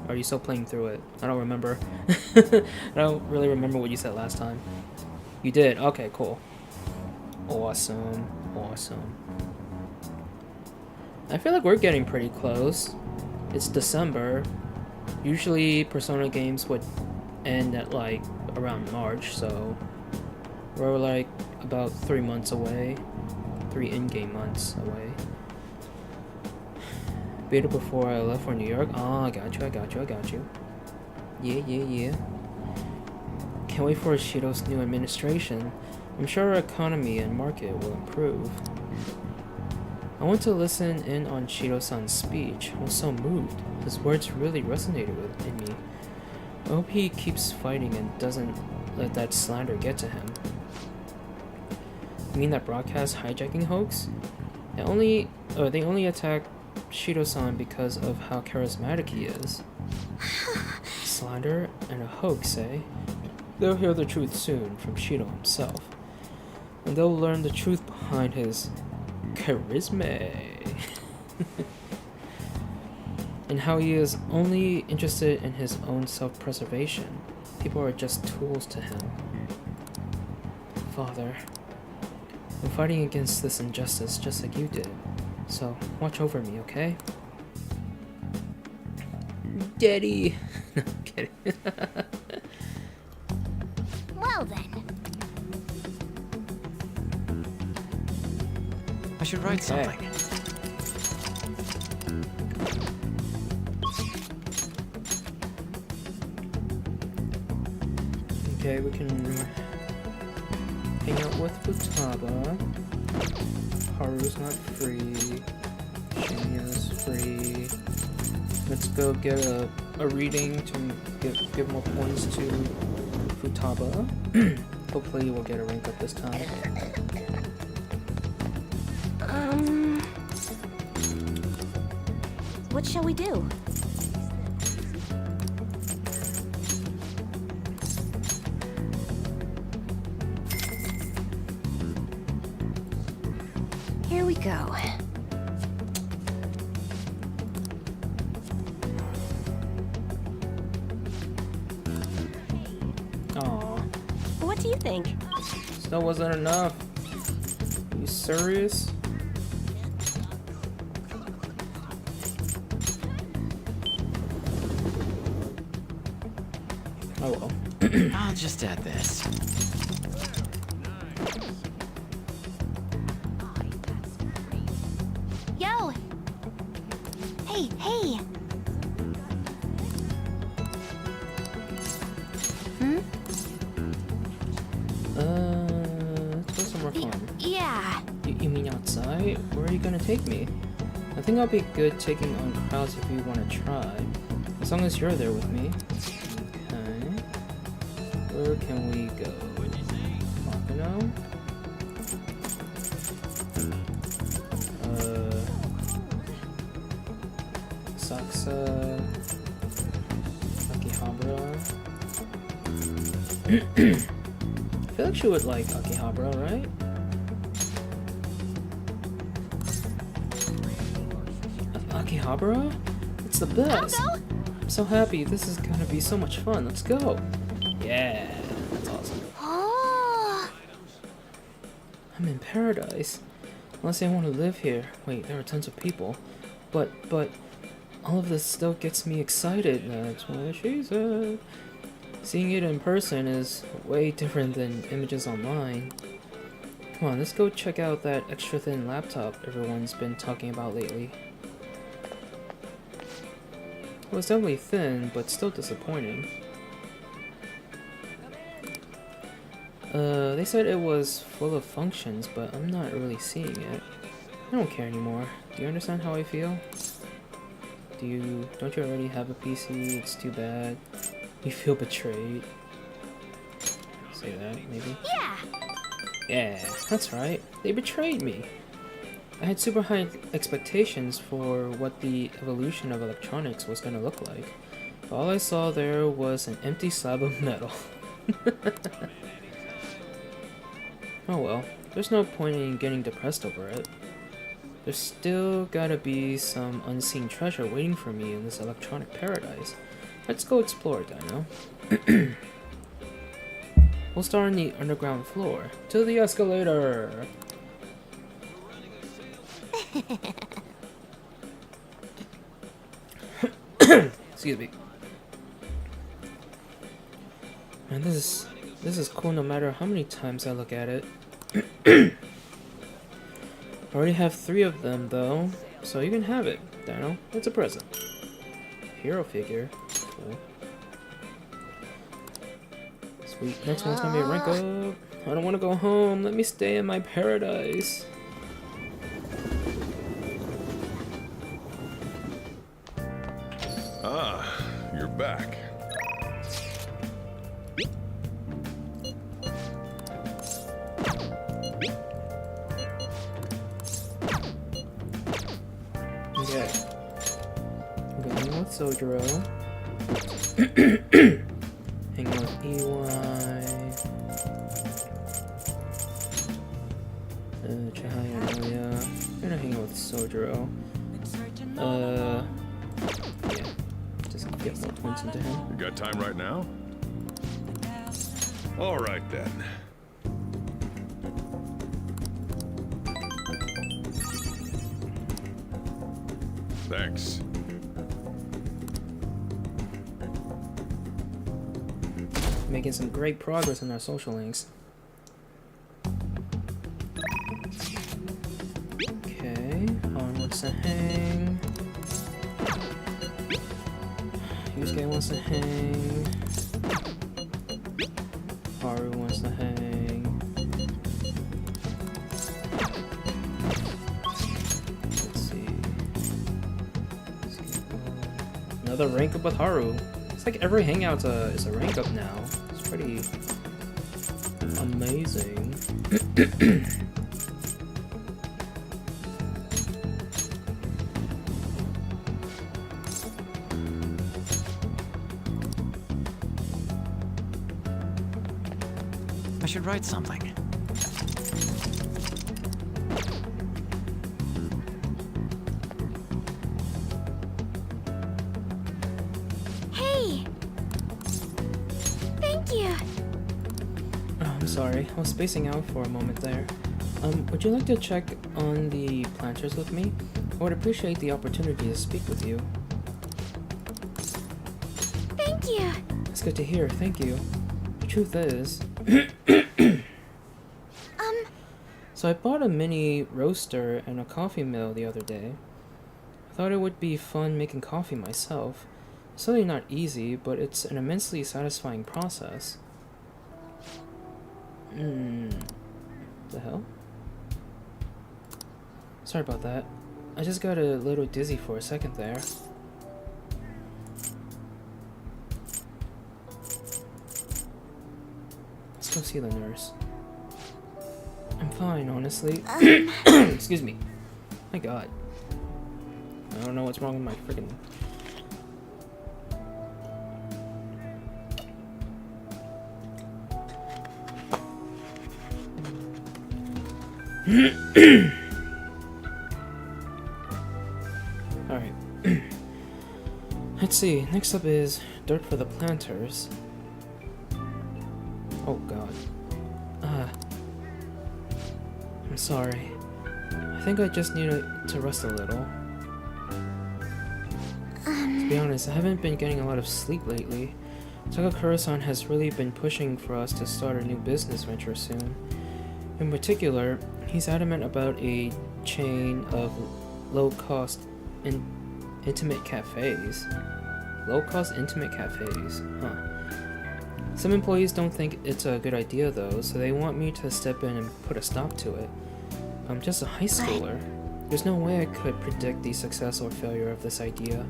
are you still playing through it? I don't remember. I don't really remember what you said last time. You did? Okay, cool. Awesome. Awesome. I feel like we're getting pretty close. It's December. Usually Persona games would end at like around March, so we're like about 3 months away. 3 in-game months away. Beat it before I left for New York. Oh, I got you. Yeah. Can't wait for Shido's new administration. I'm sure our economy and market will improve. I went to listen in on Shido-san's speech. I was so moved. His words really resonated in me. I hope he keeps fighting and doesn't let that slander get to him. You mean that broadcast hijacking hoax? They only attack Shido-san because of how charismatic he is. Slander and a hoax, eh? They'll hear the truth soon from Shido himself. And they'll learn the truth behind his charisma. And how he is only interested in his own self-preservation. People are just tools to him. Father, I'm fighting against this injustice just like you did. So, watch over me, okay? Daddy! No, I'm kidding. Well then. I should write something. Okay, we can hang out with Futaba. Haru's not free. Shinya's free. Let's go get a reading to give more points to Futaba. Hopefully we'll get a rank up this time. What shall we do? Here we go. Aww. What do you think? Still wasn't enough. Are you serious? Oh well. I'll just add this. Yo! Hey! Hmm? more fun. Yeah. You mean outside? Where are you gonna take me? I think I'll be good taking on crowds if you want to try. As long as you're there with me. Okay. Where can we go? Pocono? Saxa... Akihabara? I feel like she would like Akihabara, right? Akihabara? It's the best! I'm so happy, this is gonna be so much fun, let's go! Yeah, that's awesome. Oh. I'm in paradise. Unless I want to live here. Wait, there are tons of people. But, all of this still gets me excited, that's what she said. Seeing it in person is way different than images online. Come on, let's go check out that extra thin laptop everyone's been talking about lately. It was definitely thin, but still disappointing. They said it was full of functions, but I'm not really seeing it. I don't care anymore. Do you understand how I feel? Don't you already have a PC? It's too bad. You feel betrayed. Say that, maybe? Yeah. Yeah, that's right. They betrayed me. I had super high expectations for what the evolution of electronics was gonna look like. But all I saw there was an empty slab of metal. Oh well, there's no point in getting depressed over it. There's still gotta be some unseen treasure waiting for me in this electronic paradise. Let's go explore, Dino. We'll start on the underground floor. To the escalator! Excuse me. Man, this is cool no matter how many times I look at it. I already have 3 of them though, so you can have it, Dino. It's a present. Hero figure. Cool. Sweet. Next one's gonna be a rank up. I don't want to go home. Let me stay in my paradise. Ah, you're back. Okay. I'm going with Sojiro. Hanging with EY. Chihaya and Oya. I'm gonna hang out with Sojiro. Yeah. Just get more points into him. You got time right now? All right then. Thanks. Making some great progress in our social links. Okay, Han wants to hang. Yusuke wants to hang. Haru wants to hang. Let's see. Another rank up with Haru. It's like every hangout is a rank up now. It's pretty amazing. I should write something. Hey. Thank you. Oh, I'm sorry, I was spacing out for a moment there. Would you like to check on the planters with me? I would appreciate the opportunity to speak with you. Thank you. It's good to hear, thank you. The truth is... So I bought a mini roaster and a coffee mill the other day. I thought it would be fun making coffee myself. It's certainly not easy, but it's an immensely satisfying process. The hell? Sorry about that. I just got a little dizzy for a second there. Let's go see the nurse. I'm fine, honestly. Excuse me. My god. I don't know what's wrong with my freaking... Alright. Let's see. Next up is dirt for the planters. Oh god. I'm sorry. I think I just need to rest a little. To be honest, I haven't been getting a lot of sleep lately. Takakura-san has really been pushing for us to start a new business venture soon. In particular, he's adamant about a chain of low-cost intimate cafes. Low-cost intimate cafes? Huh. Some employees don't think it's a good idea though, so they want me to step in and put a stop to it. I'm just a high schooler. There's no way I could predict the success or failure of this idea.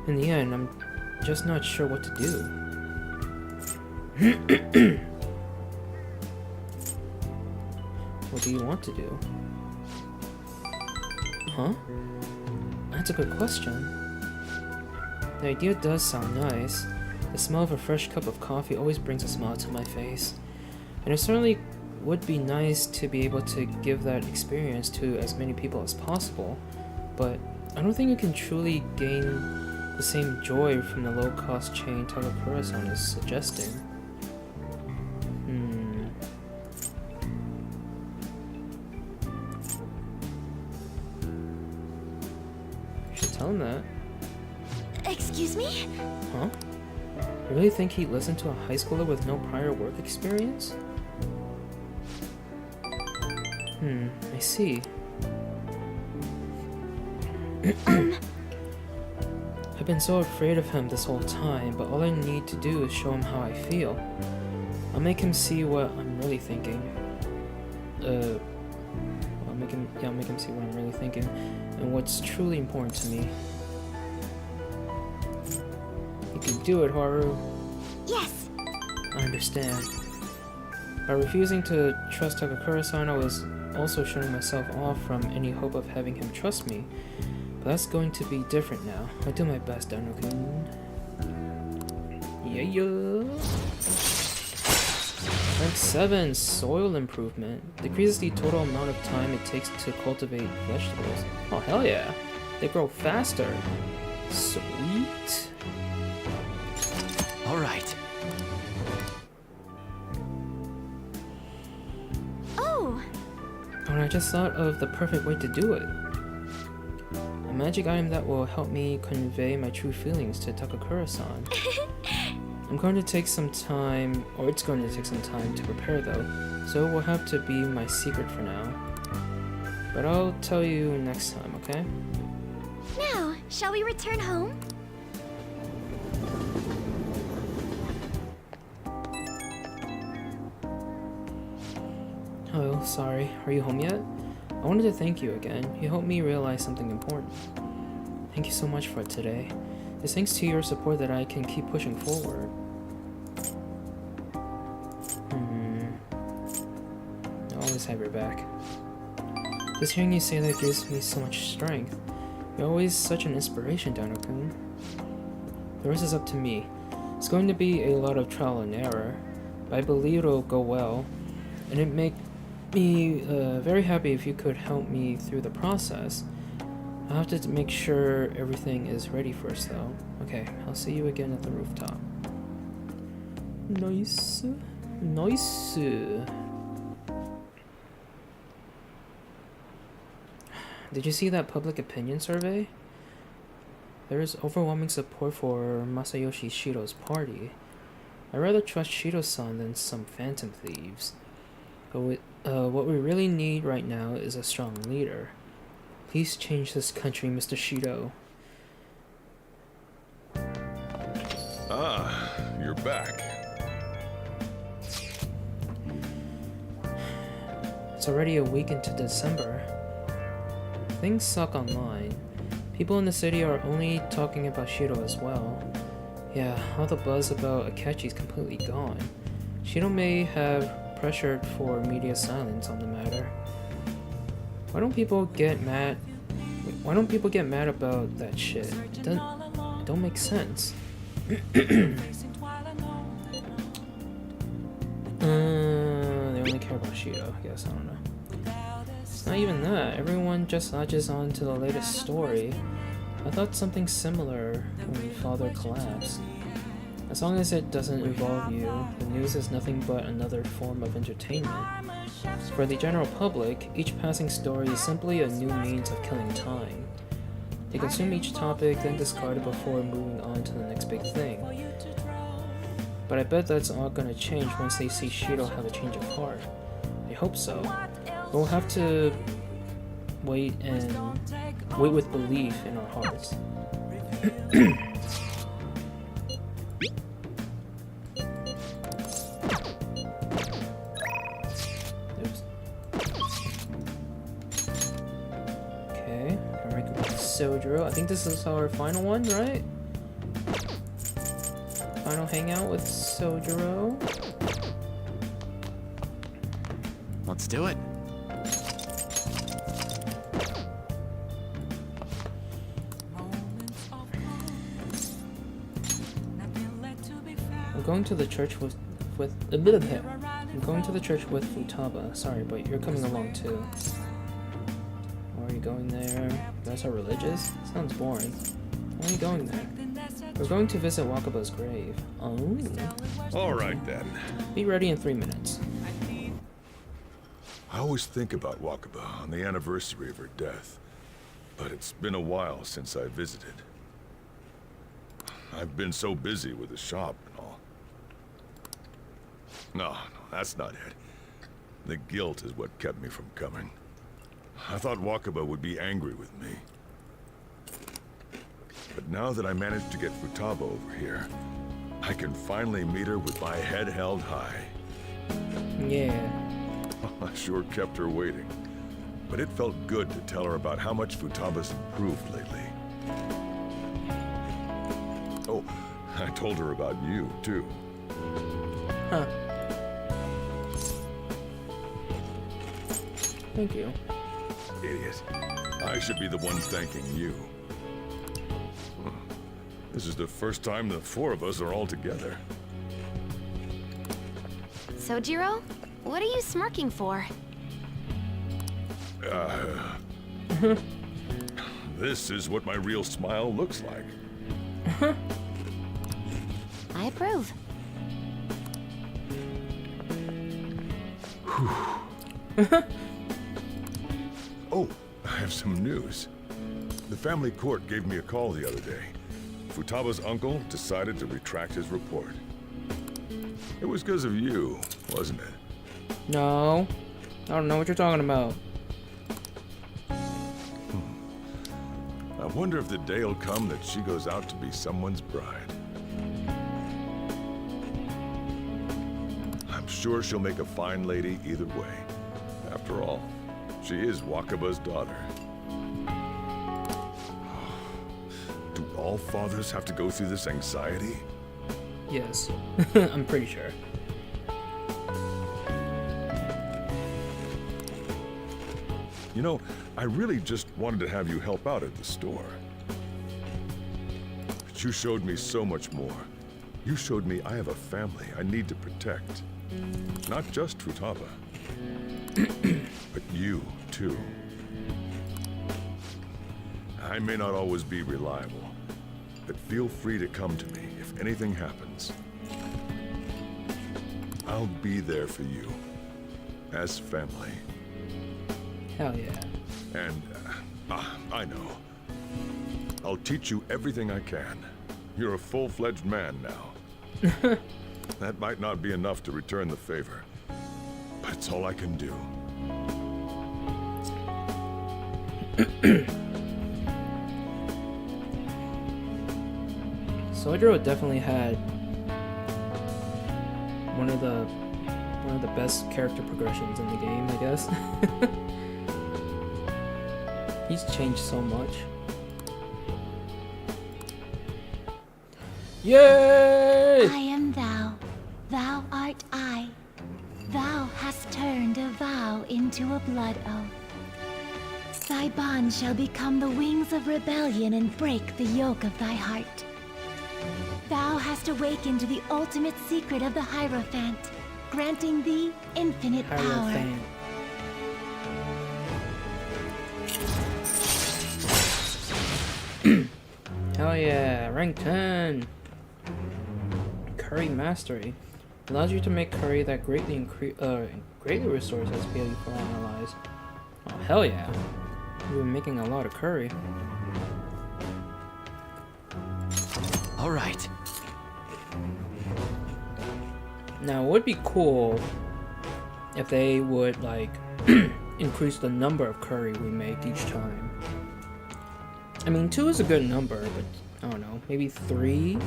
In the end, I'm just not sure what to do. What do you want to do? Huh? That's a good question. The idea does sound nice. The smell of a fresh cup of coffee always brings a smile to my face. And it certainly would be nice to be able to give that experience to as many people as possible. But I don't think you can truly gain the same joy from the low-cost chain Takakura-san is suggesting. You should tell him that. Excuse me? Huh? You really think he'd listen to a high schooler with no prior work experience? I see. I've been so afraid of him this whole time, but all I need to do is show him how I feel. I'll make him see what I'm really thinking. I'll make him see what I'm really thinking and what's truly important to me. You can do it, Haru. Yes. I understand. By refusing to trust Takakura-san, I was also shutting myself off from any hope of having him trust me. But that's going to be different now. I'll do my best, Dano-kun. Yeah. Rank 7, Soil Improvement. Decreases the total amount of time it takes to cultivate vegetables. Oh, hell yeah. They grow faster. Sweet. All right. Oh, And I just thought of the perfect way to do it. A magic item that will help me convey my true feelings to Takakura-san. I'm going to take some time, or it's going to take some time to prepare though, so it will have to be my secret for now. But I'll tell you next time, okay? now, shall we return home? Oh, sorry. Are you home yet? I wanted to thank you again. You helped me realize something important. Thank you so much for today. It's thanks to your support that I can keep pushing forward. I always have your back. Just hearing you say that gives me so much strength. You're always such an inspiration, Dano-kun. The rest is up to me. It's going to be a lot of trial and error, but I believe it'll go well, and it'd make me very happy if you could help me through the process. I'll have to make sure everything is ready first though. Okay, I'll see you again at the rooftop. Nice. Nice. Did you see that public opinion survey? There is overwhelming support for Masayoshi Shiro's party. I'd rather trust Shiro-san than some phantom thieves. But what we really need right now is a strong leader. Please change this country, Mr. Shiro. Ah, you're back. It's already a week into December. Things suck online. People in the city are only talking about Shiro as well. Yeah, all the buzz about Akechi's completely gone. Shiro may have pressured for media silence on the matter. Why don't people get mad? Why don't people get mad about that shit? It don't make sense. They only care about Shiro, I guess, I don't know. It's not even that, everyone just latches on to the latest story. I thought something similar when Father collapsed. As long as it doesn't involve you, the news is nothing but another form of entertainment. For the general public, each passing story is simply a new means of killing time. They consume each topic, then discard it before moving on to the next big thing. But I bet that's all gonna change once they see Shiro have a change of heart. I hope so. We'll have to wait with belief in our hearts. Okay, alright, Sojiro. I think this is our final one, right? Final hangout with Sojiro. Let's do it. I'm going to the church with I'm going to the church with Futaba. Sorry, but you're coming along too. Why are you going there? You guys are religious? Sounds boring. Why are you going there? We're going to visit Wakaba's grave. Oh. All right then. Be ready in 3 minutes. I always think about Wakaba on the anniversary of her death, but it's been a while since I visited. I've been so busy with the shop and all. No, that's not it. The guilt is what kept me from coming. I thought Wakaba would be angry with me. But now that I managed to get Futaba over here, I can finally meet her with my head held high. Yeah. I sure kept her waiting. But it felt good to tell her about how much Futaba's improved lately. Oh, I told her about you, too. Huh. Thank you. Idiot. I should be the one thanking you. This is the first time the four of us are all together. Sojiro, what are you smirking for? This is what my real smile looks like. I approve. Oh, I have some news. The family court gave me a call the other day. Futaba's uncle decided to retract his report. It was because of you, wasn't it? No. I don't know what you're talking about. I wonder if the day will come that she goes out to be someone's bride. I'm sure she'll make a fine lady either way. After all, she is Wakaba's daughter. Do all fathers have to go through this anxiety? Yes. I'm pretty sure. You know, I really just wanted to have you help out at the store. But you showed me so much more. You showed me I have a family I need to protect. Not just Futaba, but you, too. I may not always be reliable, but feel free to come to me if anything happens. I'll be there for you, as family. Hell yeah. And, I know. I'll teach you everything I can. You're a full-fledged man now. That might not be enough to return the favor, but it's all I can do. Sojiro definitely had one of one of the best character progressions in the game, I guess. He's changed so much. Yay! I am thou. Thou art I. Thou hast turned a vow into a blood oath. Thy bond shall become the wings of rebellion and break the yoke of thy heart. Thou hast awakened to the ultimate secret of the Hierophant, granting thee infinite power. Hierophant. Hell yeah, rank 10. Curry mastery allows you to make curry that greatly restores SP for allies. Oh hell yeah, we've been making a lot of curry. All right. Now it would be cool if they would like increase the number of curry we make each time. I mean, 2 is a good number, but I don't know, maybe 3?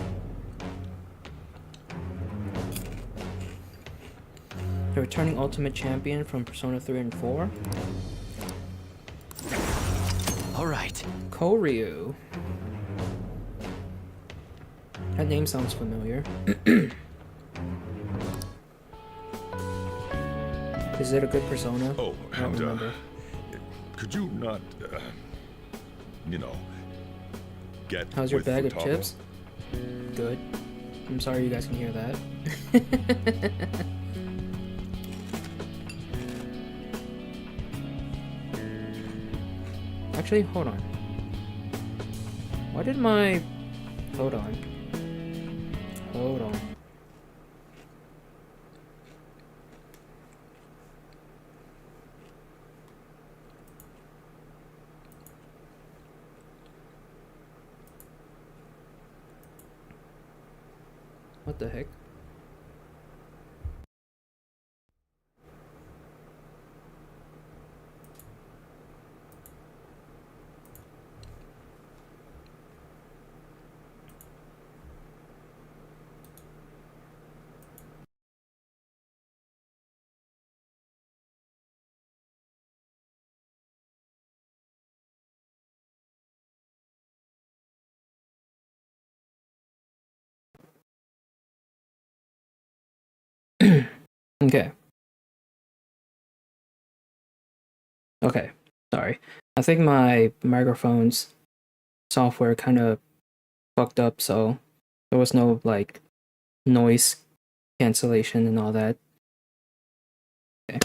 The returning ultimate champion from Persona 3 and 4? All right. Koryu. That name sounds familiar. Is it a good Persona? Oh, I don't and remember. could you not, you know, get How's your with bag of Futaba? chips? Good. I'm sorry you guys can hear that. Actually, hold on. Why did my... Hold on. Hold on. What the heck? Okay. Okay. Sorry. I think my microphone's software kind of fucked up, so there was no like noise cancellation and all that. Okay.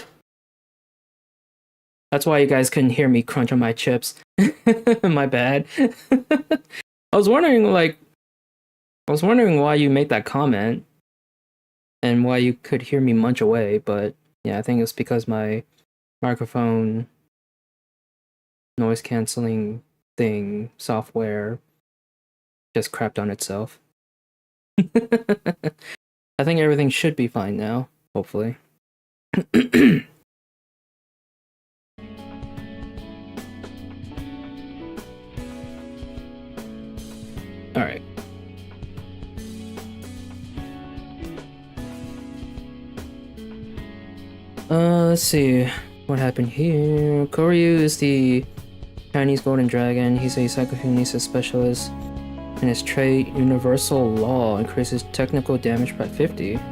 That's why you guys couldn't hear me crunch on my chips. My bad. I was wondering why you made that comment and why you could hear me munch away, but yeah, I think it's because my microphone noise canceling thing software just crapped on itself. I think everything should be fine now, hopefully. Alright. Let's see what happened here. Koryu is the Chinese golden dragon. He's a psychokinesis specialist, and his trait Universal Law increases technical damage by 50%.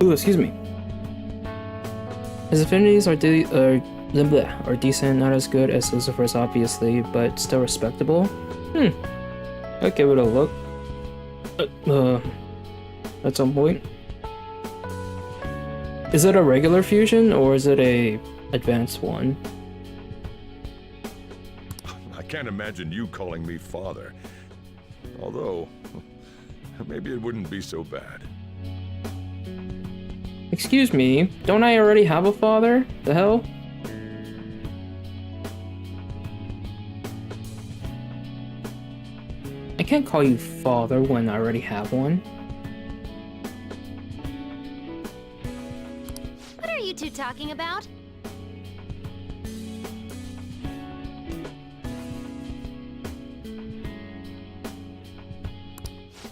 Ooh, excuse me. His affinities are decent, not as good as Lucifer's obviously, but still respectable. I'll give it a look. At some point. Is it a regular fusion or is it a advanced one? I can't imagine you calling me father. Although, maybe it wouldn't be so bad. Excuse me, don't I already have a father? The hell? I can't call you father when I already have one. What are you two talking about?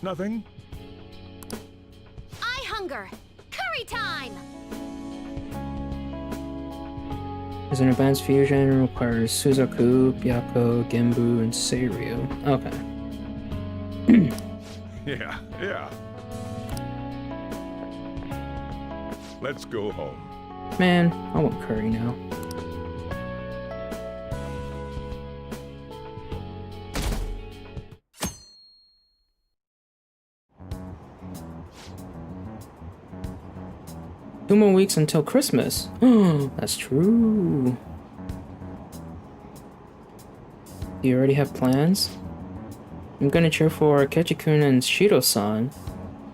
Nothing? longer! Curry time! As an advanced fusion, requires Suzaku, Byakko, Genbu, and Seiryu. Okay. Yeah. Let's go home. Man, I want curry now. Two more weeks until Christmas. That's true. Do you already have plans? I'm gonna cheer for Ketchikun and Shido-san.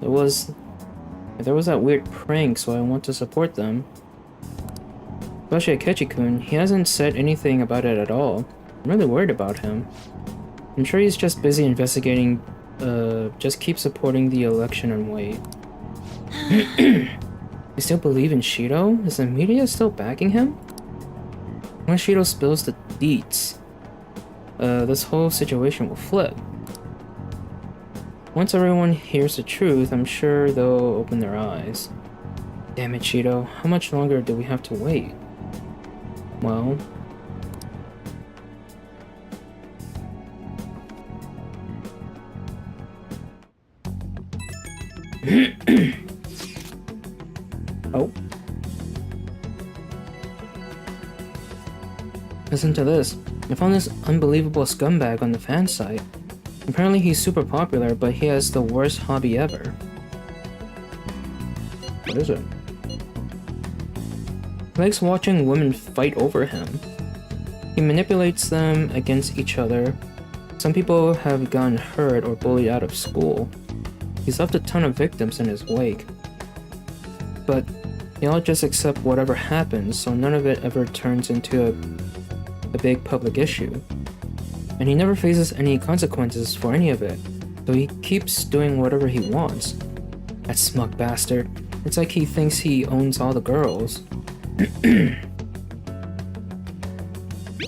There was that weird prank, so I want to support them. Especially Ketchikun. He hasn't said anything about it at all. I'm really worried about him. I'm sure he's just busy investigating. Just keep supporting the election and wait. You still believe in Shido? Is the media still backing him? Once Shido spills the deets, this whole situation will flip. Once everyone hears the truth, I'm sure they'll open their eyes. Damn it, Shido. How much longer do we have to wait? Well... Oh. Listen to this. I found this unbelievable scumbag on the fan site. Apparently he's super popular, but he has the worst hobby ever. What is it? He likes watching women fight over him. He manipulates them against each other. Some people have gotten hurt or bullied out of school. He's left a ton of victims in his wake. But they all just accept whatever happens, so none of it ever turns into a big public issue. And he never faces any consequences for any of it, so he keeps doing whatever he wants. That smug bastard. It's like he thinks he owns all the girls.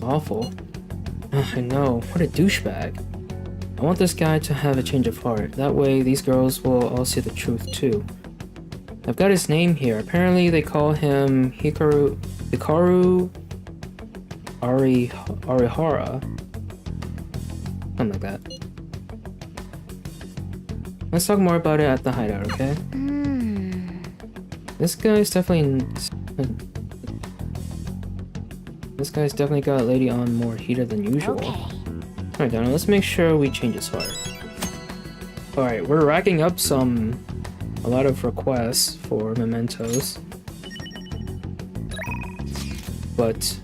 Awful. I know, what a douchebag. I want this guy to have a change of heart. That way these girls will all see the truth too. I've got his name here. Apparently they call him Hikaru Arihara. Something like that. Let's talk more about it at the hideout, okay? This guy's definitely got a lady on more heated than usual. Okay. Alright, Donna, let's make sure we change his heart. Alright, we're racking up a lot of requests for mementos. But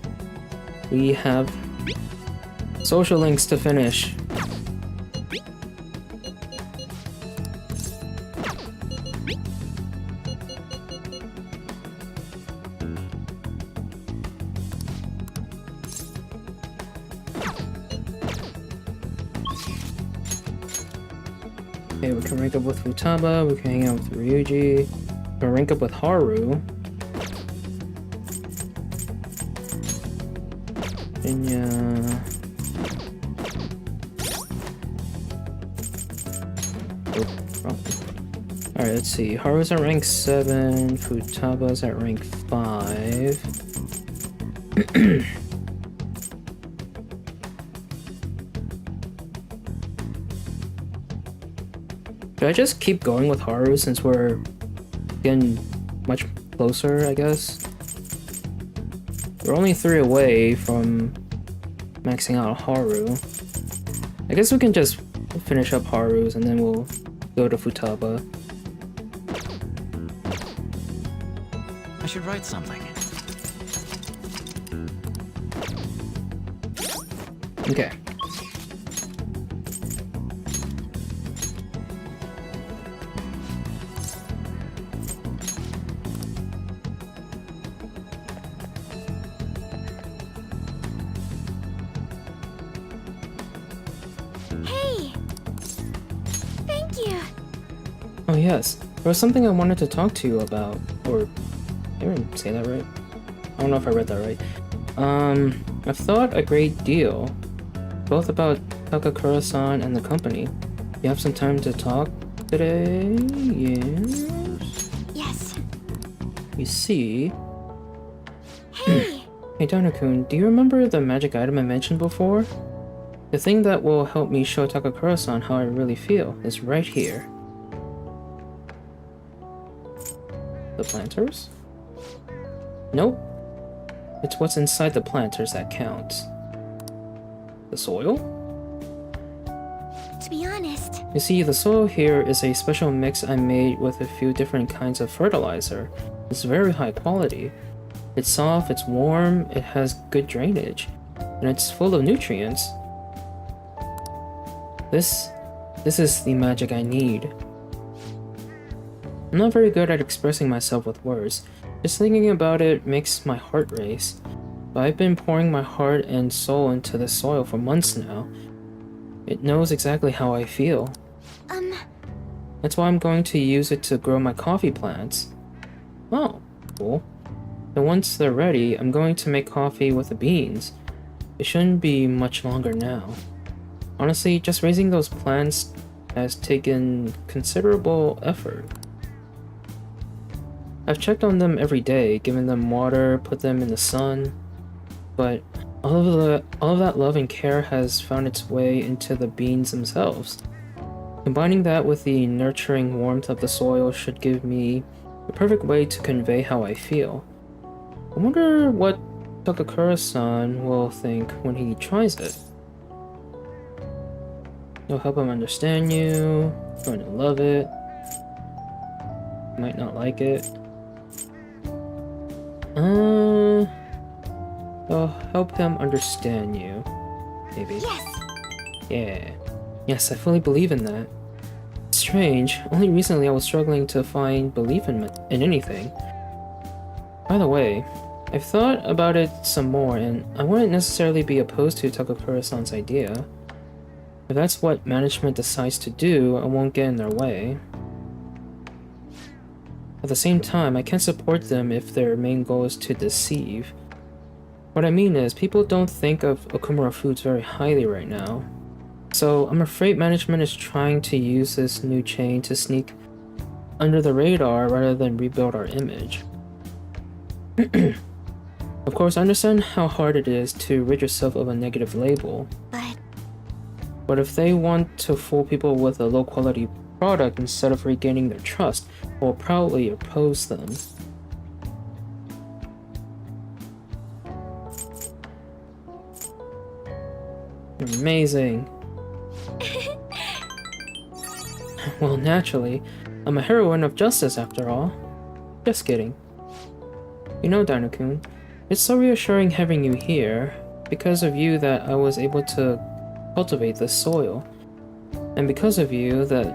we have social links to finish. Okay, we can rank up with Futaba, we can hang out with Ryuji, we can rank up with Haru. Alright, let's see. Haru's at rank 7, Futaba's at rank 5. Should I just keep going with Haru since we're getting much closer, I guess? We're only 3 away from maxing out Haru. I guess we can just finish up Haru's and then we'll go to Futaba. I should write something. Okay. Hey! Thank you! Oh yes, there was something I wanted to talk to you about, or I didn't say that right. I don't know if I read that right. I've thought a great deal, both about Takakura-san and the company. You have some time to talk today? Yes? Yes. You see... Hey! Hey Dino-kun, do you remember the magic item I mentioned before? The thing that will help me show Takakura-san how I really feel is right here. The planters? Nope. It's what's inside the planters that counts. The soil? To be honest, You see, the soil here is a special mix I made with a few different kinds of fertilizer. It's very high quality. It's soft, it's warm, it has good drainage, and it's full of nutrients. This is the magic I need. I'm not very good at expressing myself with words. Just thinking about it makes my heart race. But I've been pouring my heart and soul into this soil for months now. It knows exactly how I feel. That's why I'm going to use it to grow my coffee plants. Oh, cool. And once they're ready, I'm going to make coffee with the beans. It shouldn't be much longer now. Honestly, just raising those plants has taken considerable effort. I've checked on them every day, given them water, put them in the sun, but all of that love and care has found its way into the beans themselves. Combining that with the nurturing warmth of the soil should give me the perfect way to convey how I feel. I wonder what Takakura-san will think when he tries it. It'll help him understand you, going to love it, might not like it. It'll help him understand you, maybe. yes! Yeah. Yes, I fully believe in that. Strange, only recently I was struggling to find belief in anything. By the way, I've thought about it some more, and I wouldn't necessarily be opposed to Takakura-san's idea. If that's what management decides to do, I won't get in their way. At the same time, I can't support them if their main goal is to deceive. What I mean is, people don't think of Okumura Foods very highly right now. So I'm afraid management is trying to use this new chain to sneak under the radar rather than rebuild our image. Of course, I understand how hard it is to rid yourself of a negative label. But if they want to fool people with a low-quality product instead of regaining their trust, we'll proudly oppose them. Amazing. Well, naturally, I'm a heroine of justice after all. Just kidding. You know, Dino-kun, it's so reassuring having you here. Because of you that I was able to cultivate this soil. And because of you that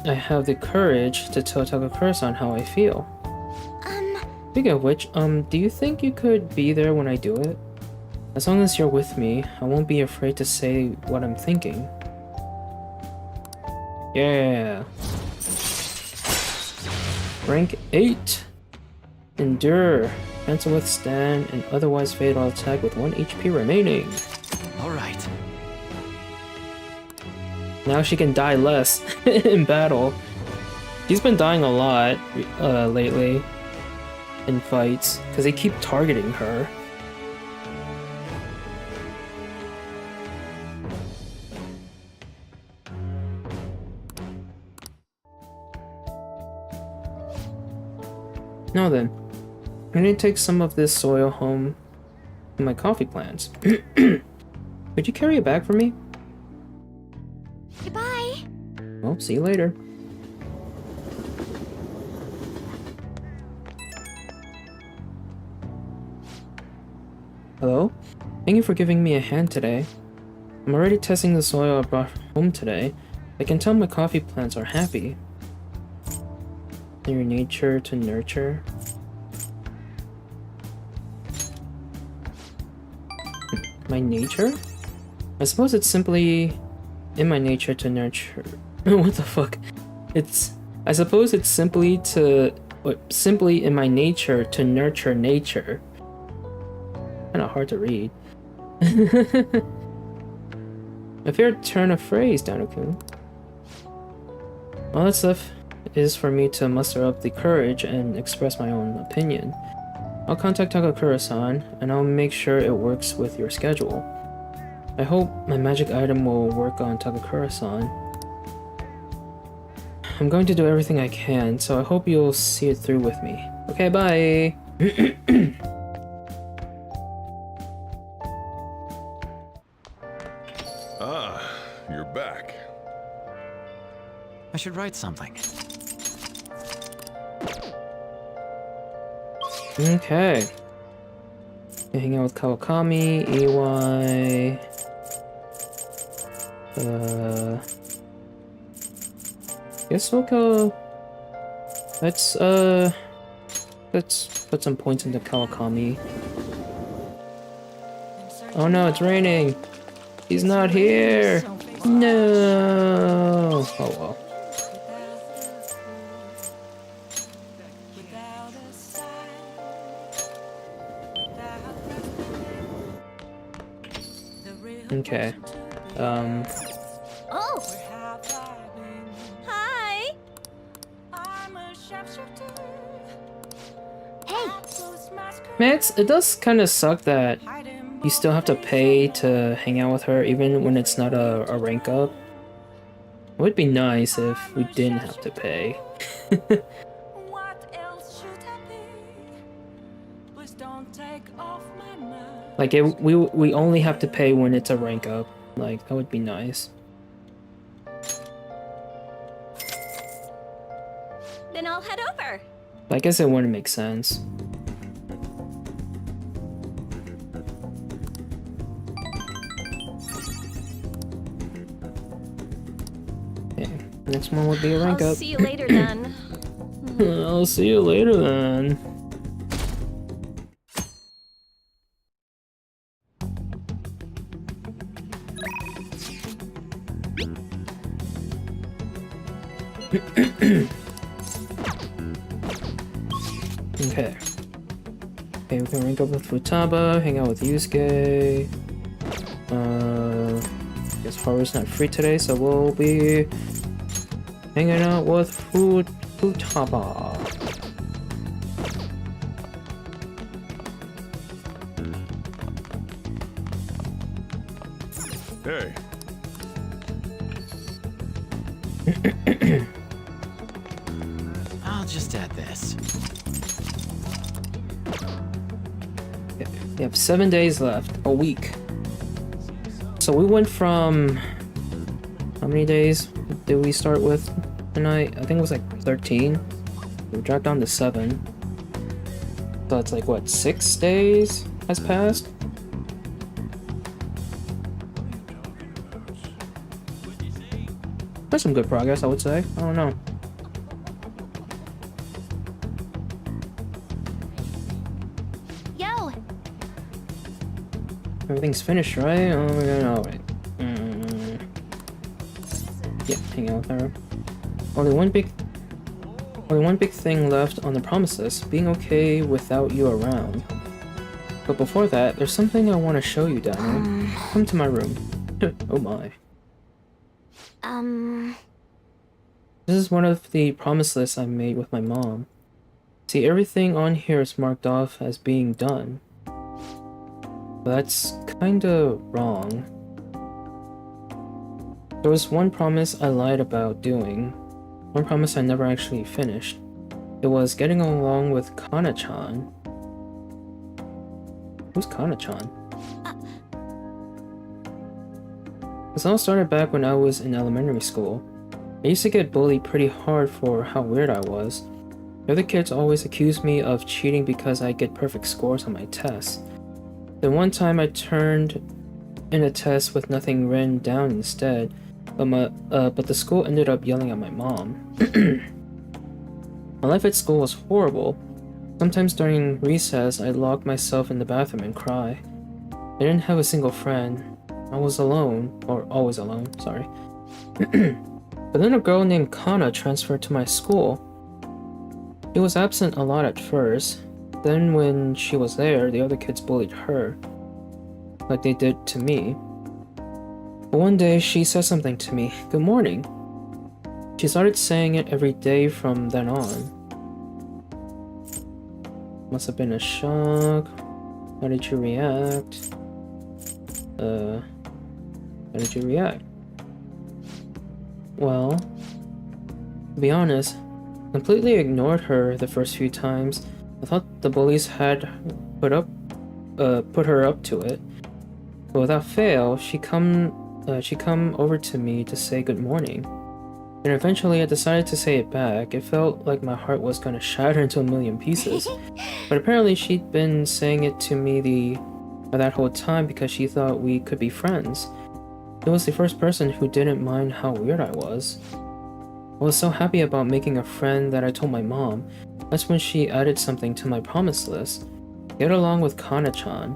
I have the courage to tell Takakura-san how I feel. Speaking of which, do you think you could be there when I do it? As long as you're with me, I won't be afraid to say what I'm thinking. Yeah. Rank 8. Endure. Cancel withstand and otherwise fatal attack with 1 HP remaining. Alright. Now she can die less in battle. She's been dying a lot lately in fights because they keep targeting her. Now then, I'm gonna take some of this soil home to my coffee plants. Could you carry it back for me? Goodbye! Well, see you later. Hello? Thank you for giving me a hand today. I'm already testing the soil I brought home today. I can tell my coffee plants are happy. In your nature to nurture. My nature? I suppose it's simply in my nature to nurture. What the fuck? I suppose it's simply in my nature to nurture nature. Kinda hard to read. A fair turn of phrase, Dino-kun. All that stuff is for me to muster up the courage and express my own opinion. I'll contact Takakura-san, and I'll make sure it works with your schedule. I hope my magic item will work on Takakura-san. I'm going to do everything I can, so I hope you'll see it through with me. Okay, bye! Ah, you're back. I should write something. Okay. Hang out with Kawakami, EY. Guess we'll go. Let's put some points into Kawakami. Oh no, it's raining. He's not here. No. Oh well. Okay. Oh! Hi! Hey! Man, it does kind of suck that you still have to pay to hang out with her, even when it's not a rank up. It would be nice if we didn't have to pay. Like, we only have to pay when it's a rank up. Like, that would be nice. Then I'll head over. I guess it wouldn't make sense. Okay, next one would be a rank I'll up. see you later then. I'll see you later then. Okay. Okay, we can rank up with Futaba, hang out with Yusuke. Guess Haru's not free today, so we'll be hanging out with Futaba. Hey, I'll just add this. We have 7 days left, a week. So we went from, how many days did we start with tonight? I think it was like 13. We dropped down to 7. So it's like, what, 6 days has passed? That's some good progress, I would say. I don't know. Yo! Everything's finished, right? Oh my god, no, wait. Yeah, hang out with her. Only one big thing left on the promise list, being okay without you around. But before that, there's something I want to show you, Daniel. Come to my room. Oh my. This is one of the promise lists I made with my mom. See, everything on here is marked off as being done. But that's kinda wrong. There was one promise I lied about doing. One promise I never actually finished. It was getting along with Kana-chan. Who's Kana-chan? This all started back when I was in elementary school. I used to get bullied pretty hard for how weird I was. The other kids always accused me of cheating because I get perfect scores on my tests. Then one time I turned in a test with nothing written down instead, but the school ended up yelling at my mom. My life at school was horrible. Sometimes during recess, I'd lock myself in the bathroom and cry. I didn't have a single friend. I was alone, or always alone, sorry. But then a girl named Kana transferred to my school. She was absent a lot at first. Then when she was there, the other kids bullied her, like they did to me. But one day she said something to me. Good morning. She started saying it every day from then on. Must have been a shock. How did you react? How did you react? Well, to be honest, completely ignored her the first few times. I thought the bullies had put her up to it. But without fail, she come over to me to say good morning. And eventually I decided to say it back. It felt like my heart was gonna shatter into a million pieces. But apparently she'd been saying it to me that whole time because she thought we could be friends. It was the first person who didn't mind how weird I was. I was so happy about making a friend that I told my mom. That's when she added something to my promise list. Get along with Kana-chan.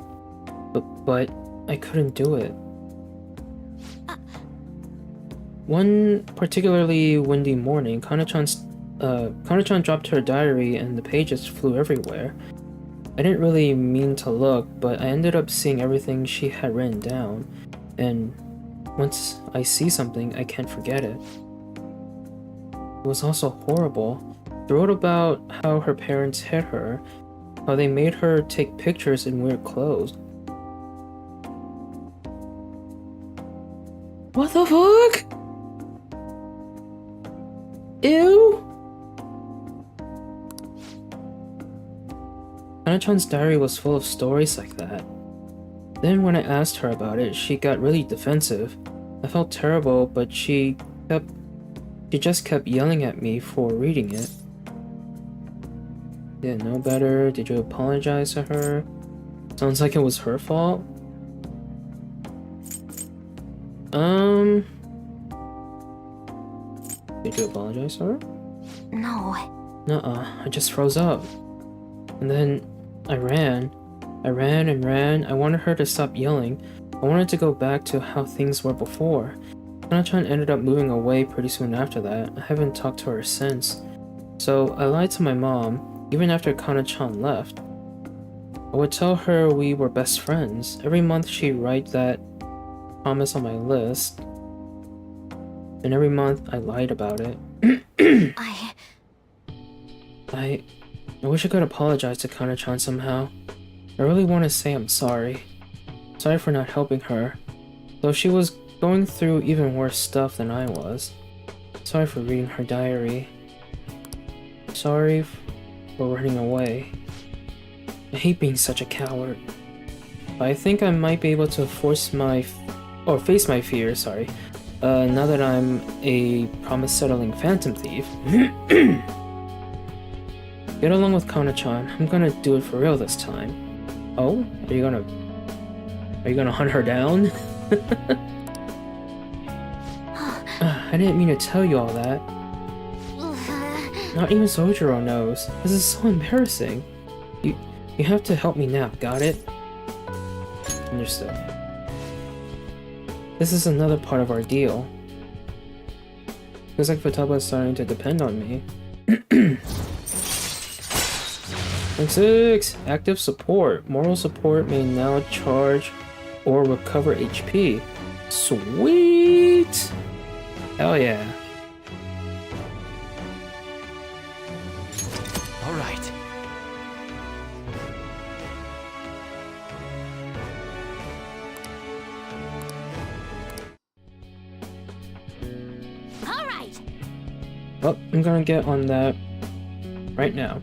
But I couldn't do it. One particularly windy morning, Kana-chan dropped her diary and the pages flew everywhere. I didn't really mean to look, but I ended up seeing everything she had written down, and once I see something, I can't forget it. It was also horrible. She wrote about how her parents hit her, how they made her take pictures in weird clothes. What the fuck? Ew! Kana-chan's diary was full of stories like that. Then when I asked her about it, she got really defensive. I felt terrible, but she just kept yelling at me for reading it. Didn't know better. Did you apologize to her? Sounds like it was her fault. Did you apologize to her? No. Nuh-uh, I just froze up. And then I ran. I ran and ran. I wanted her to stop yelling. I wanted to go back to how things were before. Kana-chan ended up moving away pretty soon after that. I haven't talked to her since. So I lied to my mom, even after Kana-chan left. I would tell her we were best friends. Every month she'd write that promise on my list. And every month I lied about it. I wish I could apologize to Kana-chan somehow. I really want to say I'm sorry. Sorry for not helping her, though she was going through even worse stuff than I was. Sorry for reading her diary. Sorry for running away. I hate being such a coward. But I think I might be able to face my fear, now that I'm a promise-settling phantom thief. Get along with Kana-chan. I'm gonna do it for real this time. Oh? Are you gonna hunt her down? I didn't mean to tell you all that. Not even Sojiro knows. This is so embarrassing. You have to help me now, got it? Understood. This is another part of our deal. Feels like Futaba is starting to depend on me. Rank 6! Active support. Moral support may now charge or recover HP. Sweet! Hell yeah. Alright. Alright! Well, I'm gonna get on that right now.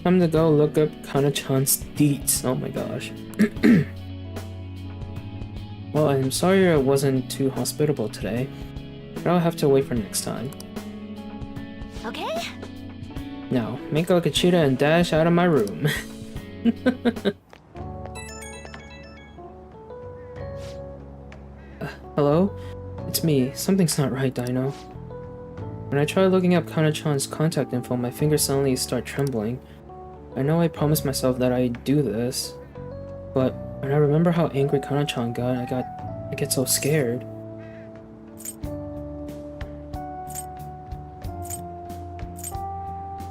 Time to go look up Kana-chan's deets. Oh my gosh. Well, I'm sorry I wasn't too hospitable today, but I'll have to wait for next time. Okay? Now, make like a cheetah and dash out of my room. Hello? It's me. Something's not right, Dino. When I try looking up Kana-chan's contact info, my fingers suddenly start trembling. I know I promised myself that I'd do this, but when I remember how angry Kana-chan got, I get so scared.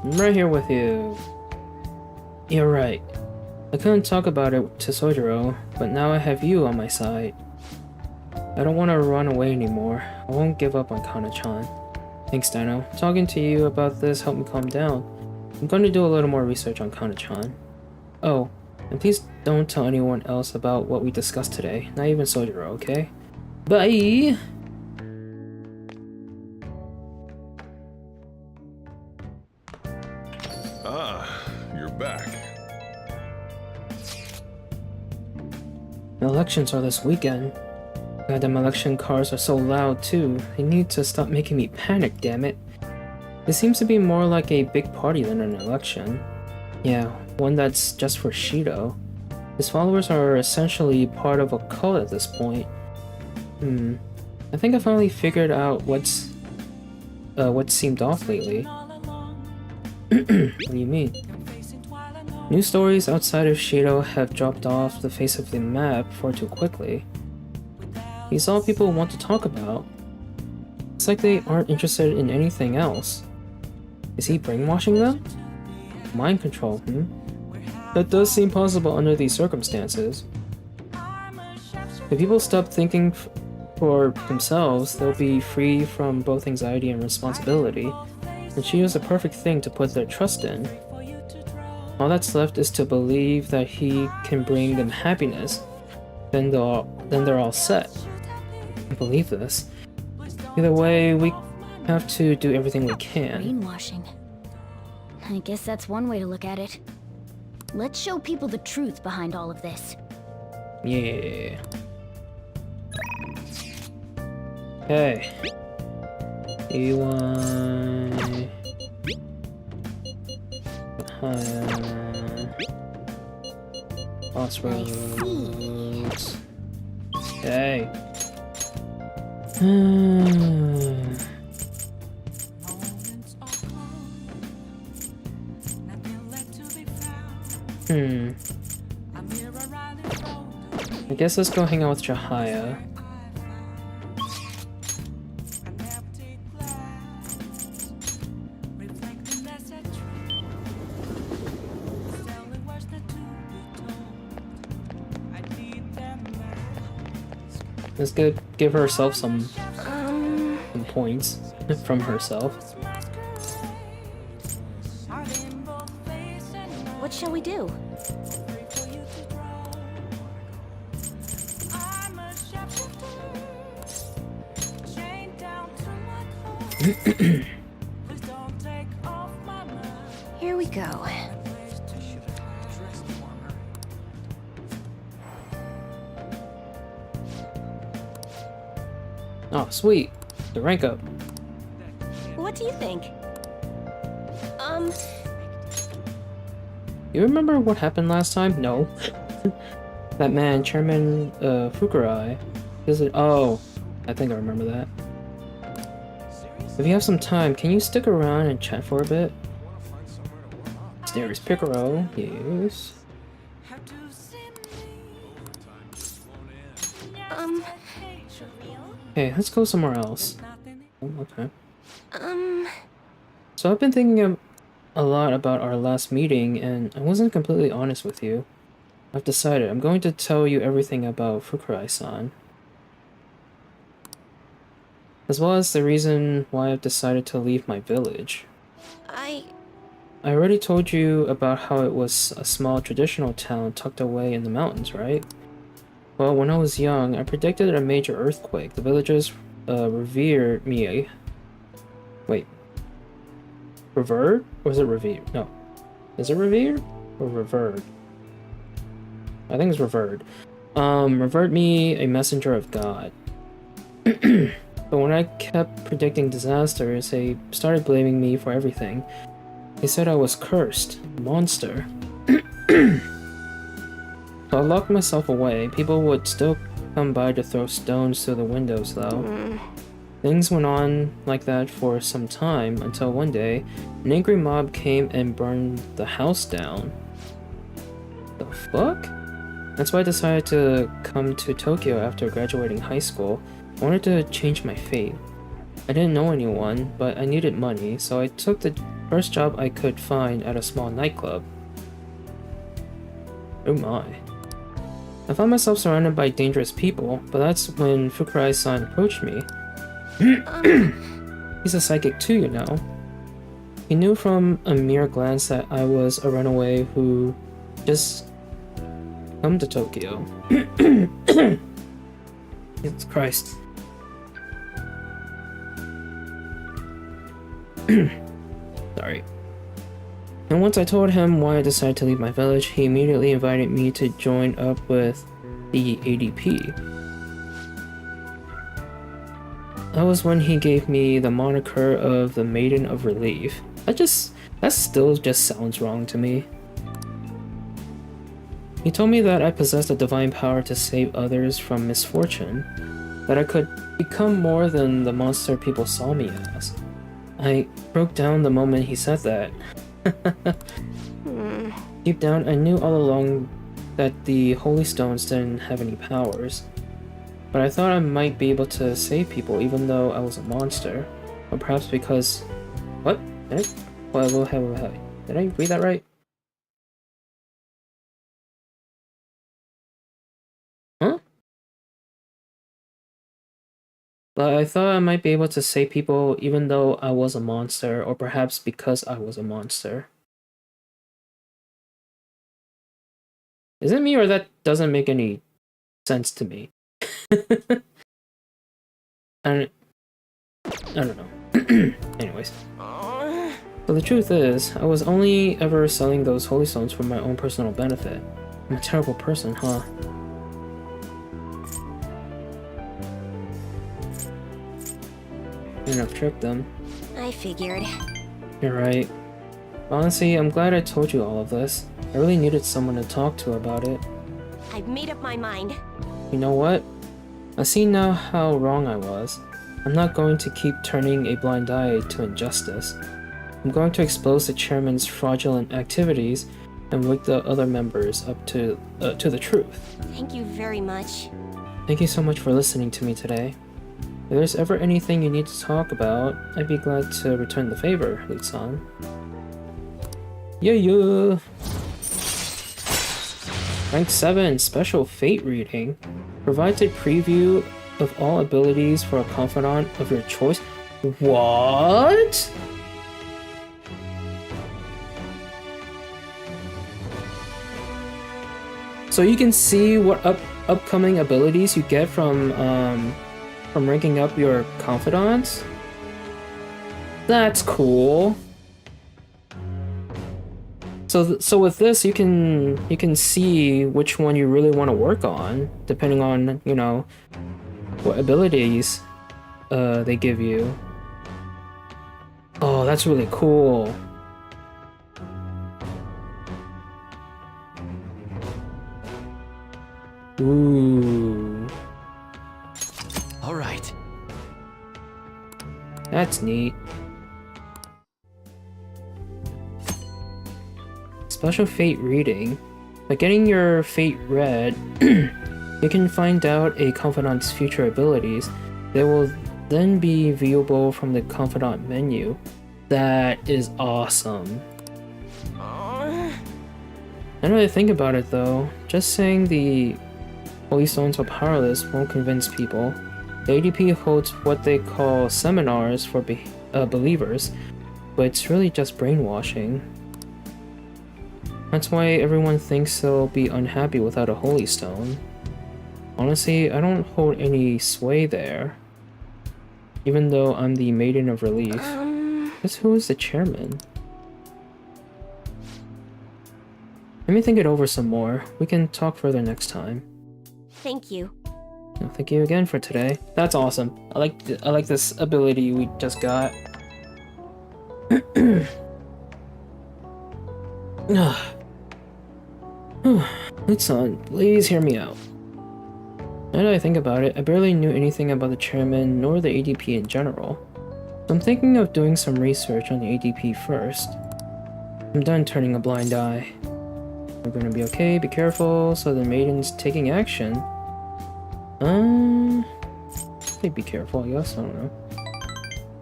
I'm right here with you. You're right. I couldn't talk about it to Sojiro, but now I have you on my side. I don't want to run away anymore. I won't give up on Kana-chan. Thanks, Dino. Talking to you about this helped me calm down. I'm going to do a little more research on Kana-chan. Oh, and please don't tell anyone else about what we discussed today. Not even Sojiro, okay? Bye! Ah, you're back. The elections are this weekend. God, them election cars are so loud too. They need to stop making me panic, damn it. It seems to be more like a big party than an election. Yeah, one that's just for Shido. His followers are essentially part of a cult at this point. I think I finally figured out what seemed off lately. What do you mean? News stories outside of Shido have dropped off the face of the map far too quickly. He's all people want to talk about. It's like they aren't interested in anything else. Is he brainwashing them? Mind control, That does seem possible under these circumstances. If people stop thinking for themselves, they'll be free from both anxiety and responsibility, and she is the perfect thing to put their trust in. All that's left is to believe that he can bring them happiness. Then they're all set. I believe this. Either way, we have to do everything we can. Brainwashing. I guess that's one way to look at it. Let's show people the truth behind all of this. Yeah. Hey. You want... Crossroads. Hey. I guess let's go hang out with Jahaya. Let's give herself some points from herself. What shall we do? Here we go. Oh, sweet. The rank up. What do you think? You remember what happened last time? No. That man, Chairman Fukurai. Oh, I think I remember that. If you have some time, can you stick around and chat for a bit? There's Picaro. Yes. Okay, let's go somewhere else. Oh, okay. So I've been thinking a lot about our last meeting, and I wasn't completely honest with you. I've decided I'm going to tell you everything about Fukurai-san. As well as the reason why I've decided to leave my village. I already told you about how it was a small traditional town tucked away in the mountains, right? Well, when I was young, I predicted a major earthquake. The villagers revered me. Wait. Revered? Or is it revered? No. Is it revered? Or revered? I think it's revered. Revered me a messenger of God. But when I kept predicting disasters, they started blaming me for everything. They said I was cursed. A monster. So I locked myself away. People would still come by to throw stones through the windows, though. Things went on like that for some time, until one day, an angry mob came and burned the house down. The fuck? That's why I decided to come to Tokyo after graduating high school. I wanted to change my fate. I didn't know anyone, but I needed money, so I took the first job I could find at a small nightclub. Oh my. I found myself surrounded by dangerous people, but that's when Fukurai-san approached me. He's a psychic too, you know. He knew from a mere glance that I was a runaway who just come to Tokyo. Jesus Christ. Sorry. And once I told him why I decided to leave my village, he immediately invited me to join up with the ADP. That was when he gave me the moniker of the Maiden of Relief. That still just sounds wrong to me. He told me that I possessed a divine power to save others from misfortune, that I could become more than the monster people saw me as. I broke down the moment he said that. Deep down, I knew all along that the Holy Stones didn't have any powers. But I thought I might be able to save people even though I was a monster. Or perhaps because... What? Did I read that right? Huh? But I thought I might be able to save people even though I was a monster, or perhaps because I was a monster. Is it me or that doesn't make any sense to me? I don't know. Anyways. So the truth is, I was only ever selling those holy stones for my own personal benefit. I'm a terrible person, huh? And I've tricked them. I figured. You're right. Honestly, I'm glad I told you all of this. I really needed someone to talk to about it. I've made up my mind. You know what? I see now how wrong I was. I'm not going to keep turning a blind eye to injustice. I'm going to expose the chairman's fraudulent activities and wake the other members up to the truth. Thank you very much. Thank you so much for listening to me today. If there's ever anything you need to talk about, I'd be glad to return the favor, Liu-san. Yeah. Rank 7, Special Fate Reading. Provides a preview of all abilities for a confidant of your choice. What? So you can see what upcoming abilities you get from ranking up your confidants? That's cool. So with this, you can see which one you really want to work on, depending on, you know, what abilities they give you. Oh, that's really cool. Ooh. All right. That's neat. Special Fate Reading. By getting your fate read, you can find out a confidant's future abilities. They will then be viewable from the confidant menu. That is awesome. Now that I think about it though, just saying the Holy Stones are powerless won't convince people. The ADP holds what they call seminars for believers, but it's really just brainwashing. That's why everyone thinks they'll be unhappy without a Holy Stone. Honestly, I don't hold any sway there. Even though I'm the Maiden of Relief. Guess who is the chairman? Let me think it over some more. We can talk further next time. Thank you. Well, thank you again for today. That's awesome. I like this ability we just got. Liu-san, please hear me out. Now that I think about it, I barely knew anything about the chairman nor the ADP in general. So I'm thinking of doing some research on the ADP first. I'm done turning a blind eye. We're gonna be okay, be careful, so the maiden's taking action. I'd be careful, I guess, I don't know.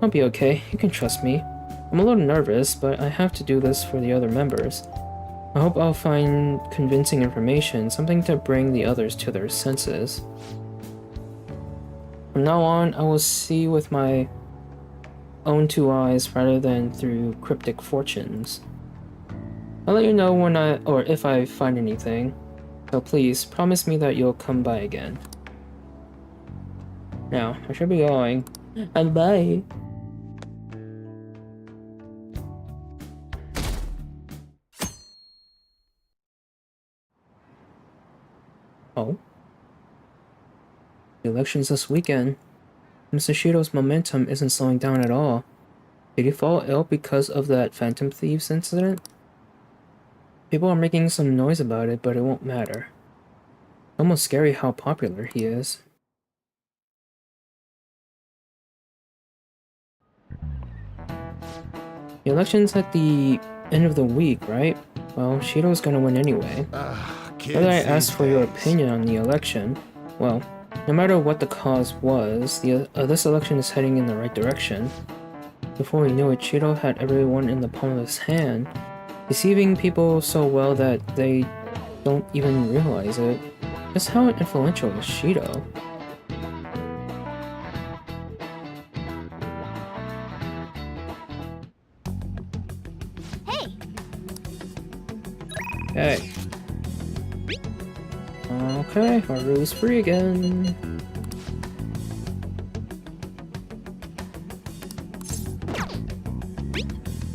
I'll be okay, you can trust me. I'm a little nervous, but I have to do this for the other members. I hope I'll find convincing information, something to bring the others to their senses. From now on, I will see with my own two eyes rather than through cryptic fortunes. I'll let you know when or if I find anything. So please, promise me that you'll come by again. Now, I should be going. And bye! Oh? The election's this weekend. Mr. Shido's momentum isn't slowing down at all. Did he fall ill because of that Phantom Thieves incident? People are making some noise about it, but it won't matter. Almost scary how popular he is. The election's at the end of the week, right? Well, Shido's gonna win anyway. Whether I asked for your opinion on the election, well, no matter what the cause was, this election is heading in the right direction. Before we knew it, Shido had everyone in the palm of his hand, deceiving people so well that they don't even realize it. Just how influential is Shido? Hey! Hey. Okay, Haru's free again.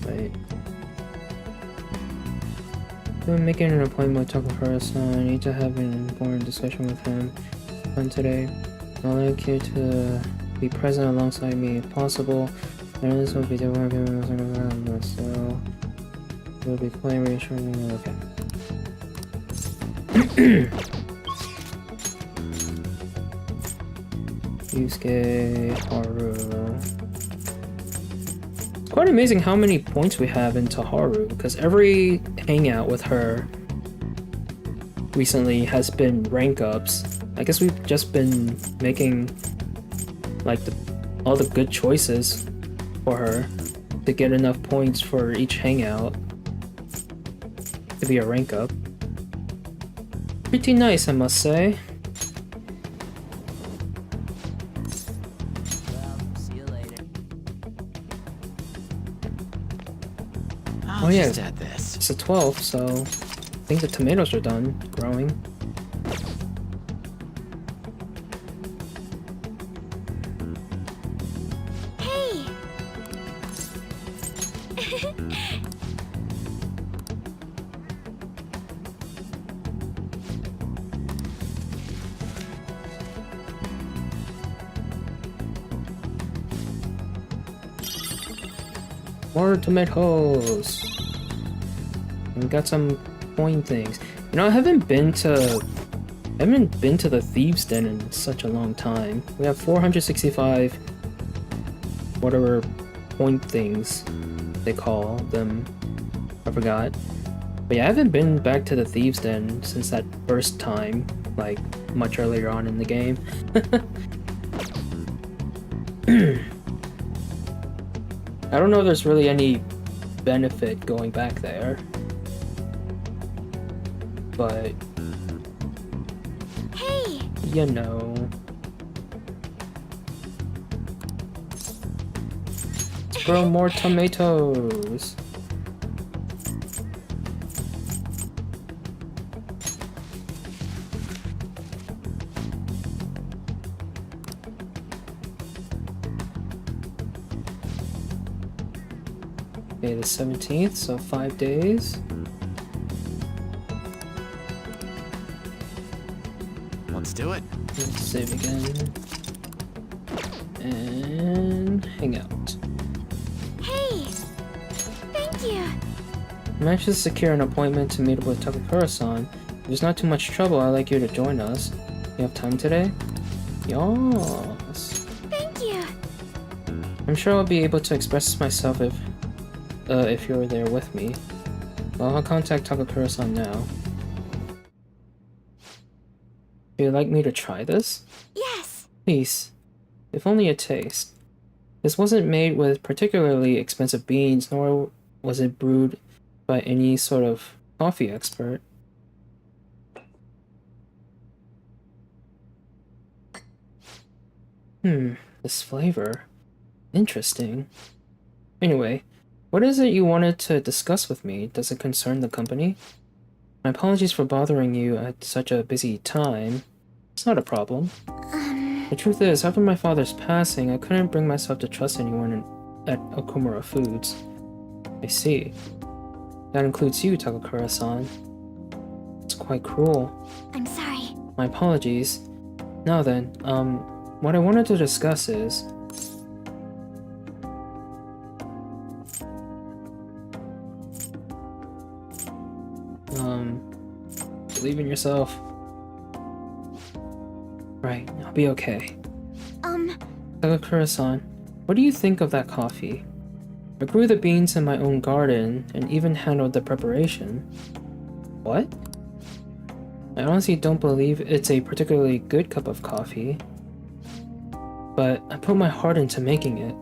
Wait. I'm making an appointment with Takahara-san. I need to have an important discussion with him on today. I'd like you to be present alongside me if possible. And this will be different, so we'll be quite reassuring. Okay. Yusuke Haru. It's quite amazing how many points we have in Haru, because every hangout with her recently has been rank ups. I guess we've just been making like all the good choices for her to get enough points for each hangout to be a rank up. Pretty nice, I must say. I'll yeah. just add this. It's the 12th, so I think the tomatoes are done growing. Hey! More tomatoes! We got some coin things. You know, I haven't been to the Thieves' Den in such a long time. We have 465 whatever point things they call them. I forgot. But yeah, I haven't been back to the Thieves' Den since that first time, like much earlier on in the game. I don't know if there's really any benefit going back there. But Hey! you know. Let's grow more tomatoes. Okay, the 17th, so 5 days. Let's do it. Let's save again. And hang out. Hey! Thank you! I managed to secure an appointment to meet up with Takakura-san. If there's not too much trouble, I'd like you to join us. You have time today? Yes. Thank you! I'm sure I'll be able to express myself if you're there with me. Well, I'll contact Takakura-san now. Would you like me to try this? Yes! Please. If only a taste. This wasn't made with particularly expensive beans, nor was it brewed by any sort of coffee expert. This flavor. Interesting. Anyway, what is it you wanted to discuss with me? Does it concern the company? My apologies for bothering you at such a busy time. It's not a problem. The truth is, after my father's passing, I couldn't bring myself to trust anyone at Okumura Foods. I see. That includes you, Takakura-san. It's quite cruel. I'm sorry. My apologies. Now then, what I wanted to discuss is... believe in yourself. Right, I'll be okay. Takakura-san, what do you think of that coffee? I grew the beans in my own garden and even handled the preparation. What? I honestly don't believe it's a particularly good cup of coffee, but I put my heart into making it.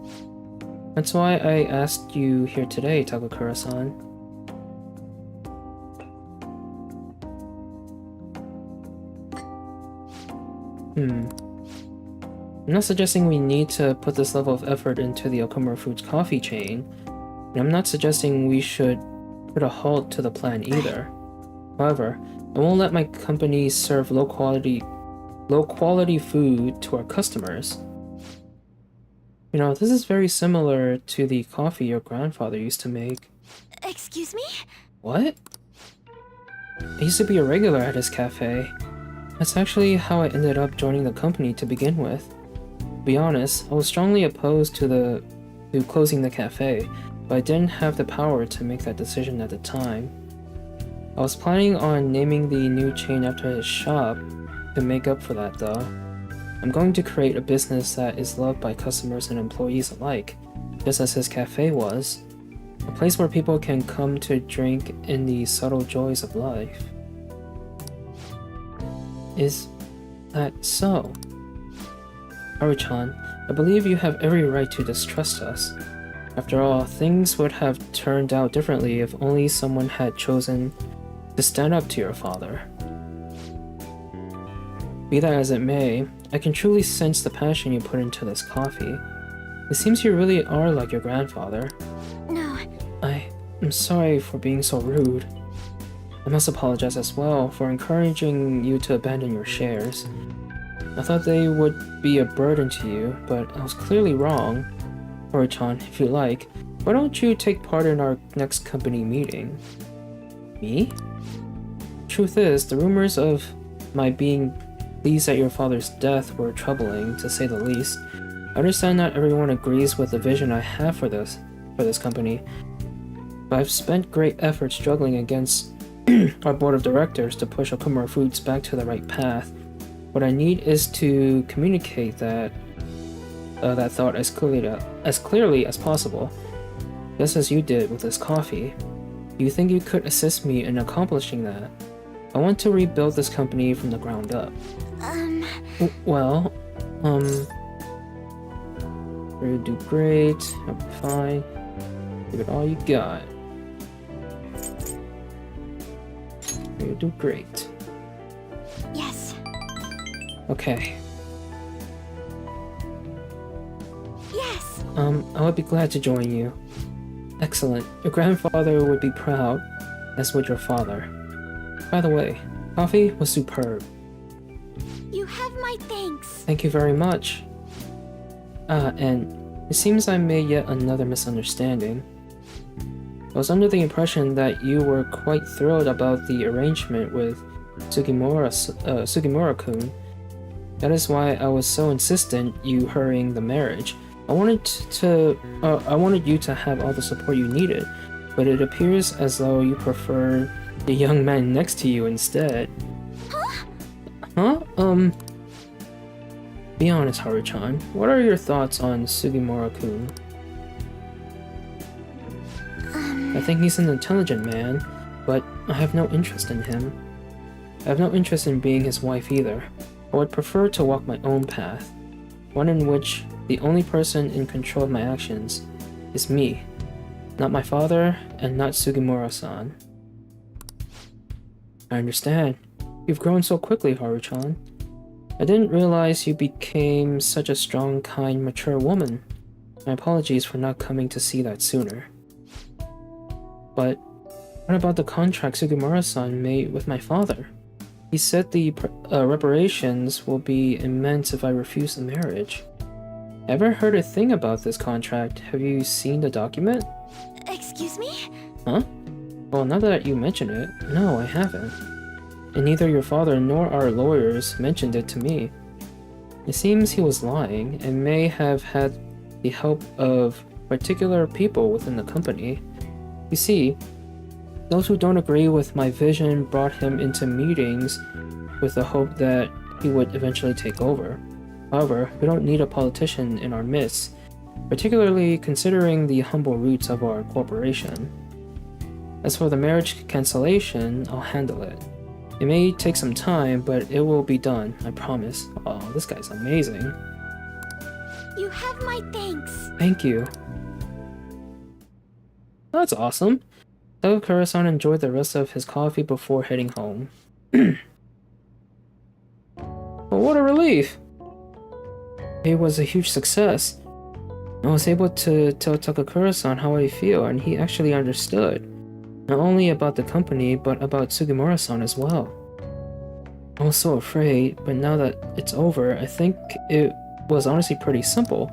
That's why I asked you here today, Takakura-san. I'm not suggesting we need to put this level of effort into the Okumura Foods coffee chain, and I'm not suggesting we should put a halt to the plan either. However, I won't let my company serve low quality food to our customers. You know, this is very similar to the coffee your grandfather used to make. Excuse me? What? I used to be a regular at his cafe. That's actually how I ended up joining the company to begin with. To be honest, I was strongly opposed to closing the cafe, but I didn't have the power to make that decision at the time. I was planning on naming the new chain after his shop to make up for that though. I'm going to create a business that is loved by customers and employees alike, just as his cafe was. A place where people can come to drink in the subtle joys of life. Is that so? Haru-chan, I believe you have every right to distrust us. After all, things would have turned out differently if only someone had chosen to stand up to your father. Be that as it may, I can truly sense the passion you put into this coffee. It seems you really are like your grandfather. No. I'm sorry for being so rude. I must apologize as well for encouraging you to abandon your shares. I thought they would be a burden to you, but I was clearly wrong. Haru-chan, if you like, why don't you take part in our next company meeting? Me? Truth is, the rumors of my being pleased at your father's death were troubling, to say the least. I understand not everyone agrees with the vision I have for this company, but I've spent great effort struggling against our board of directors to push Okumura Foods back to the right path. What I need is to communicate that thought as clearly as possible, just as you did with this coffee. Do you think you could assist me in accomplishing that? I want to rebuild this company from the ground up. You'll do great. I'll be fine. Give it all you got. You'll do great. Yes. Okay. Yes. I would be glad to join you. Excellent. Your grandfather would be proud, as would your father. By the way, coffee was superb. You have my thanks. Thank you very much. And it seems I made yet another misunderstanding. I was under the impression that you were quite thrilled about the arrangement with Sugimura-kun. That is why I was so insistent you hurrying the marriage. I wanted you to have all the support you needed, but it appears as though you prefer the young man next to you instead. Huh? Be honest, Haru-chan. What are your thoughts on Sugimura-kun? I think he's an intelligent man, but I have no interest in him. I have no interest in being his wife either. I would prefer to walk my own path, one in which the only person in control of my actions is me, not my father and not Sugimura-san. I understand. You've grown so quickly, Haru-chan. I didn't realize you became such a strong, kind, mature woman. My apologies for not coming to see that sooner. But what about the contract Sugimura-san made with my father? He said the reparations will be immense if I refuse the marriage. I haven't heard a thing about this contract. Have you seen the document? Excuse me? Huh? Well, now that you mention it, no, I haven't. And neither your father nor our lawyers mentioned it to me. It seems he was lying, and may have had the help of particular people within the company. You see, those who don't agree with my vision brought him into meetings with the hope that he would eventually take over. However, we don't need a politician in our midst, particularly considering the humble roots of our corporation. As for the marriage cancellation, I'll handle it. It may take some time, but it will be done, I promise. Oh, this guy's amazing. You have my thanks. Thank you. That's awesome. Kura-san enjoyed the rest of his coffee before heading home. Well, what a relief! It was a huge success. I was able to tell Takakura-san how I feel, and he actually understood. Not only about the company, but about Sugimura-san as well. I was so afraid, but now that it's over, I think it was honestly pretty simple.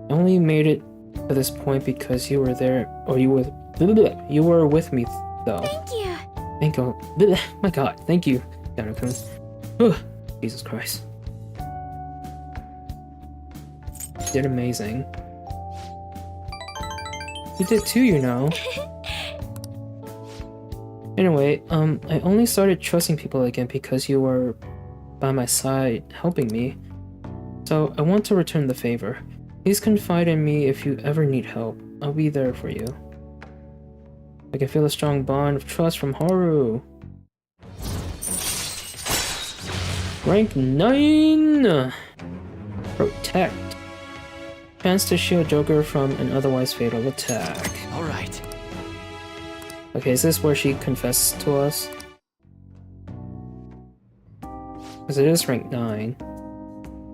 I only made it to this point because you were there, or you were with me, though. Thank you. Thank you. My god, thank you, Yano-kun. Jesus Christ. You did amazing. You did too, you know. Anyway, I only started trusting people again because you were by my side helping me. So I want to return the favor. Please confide in me if you ever need help. I'll be there for you. I can feel a strong bond of trust from Haru. Rank 9! Protect. Chance to shield Joker from an otherwise fatal attack. All right. Okay, is this where she confessed to us? Because it is rank 9.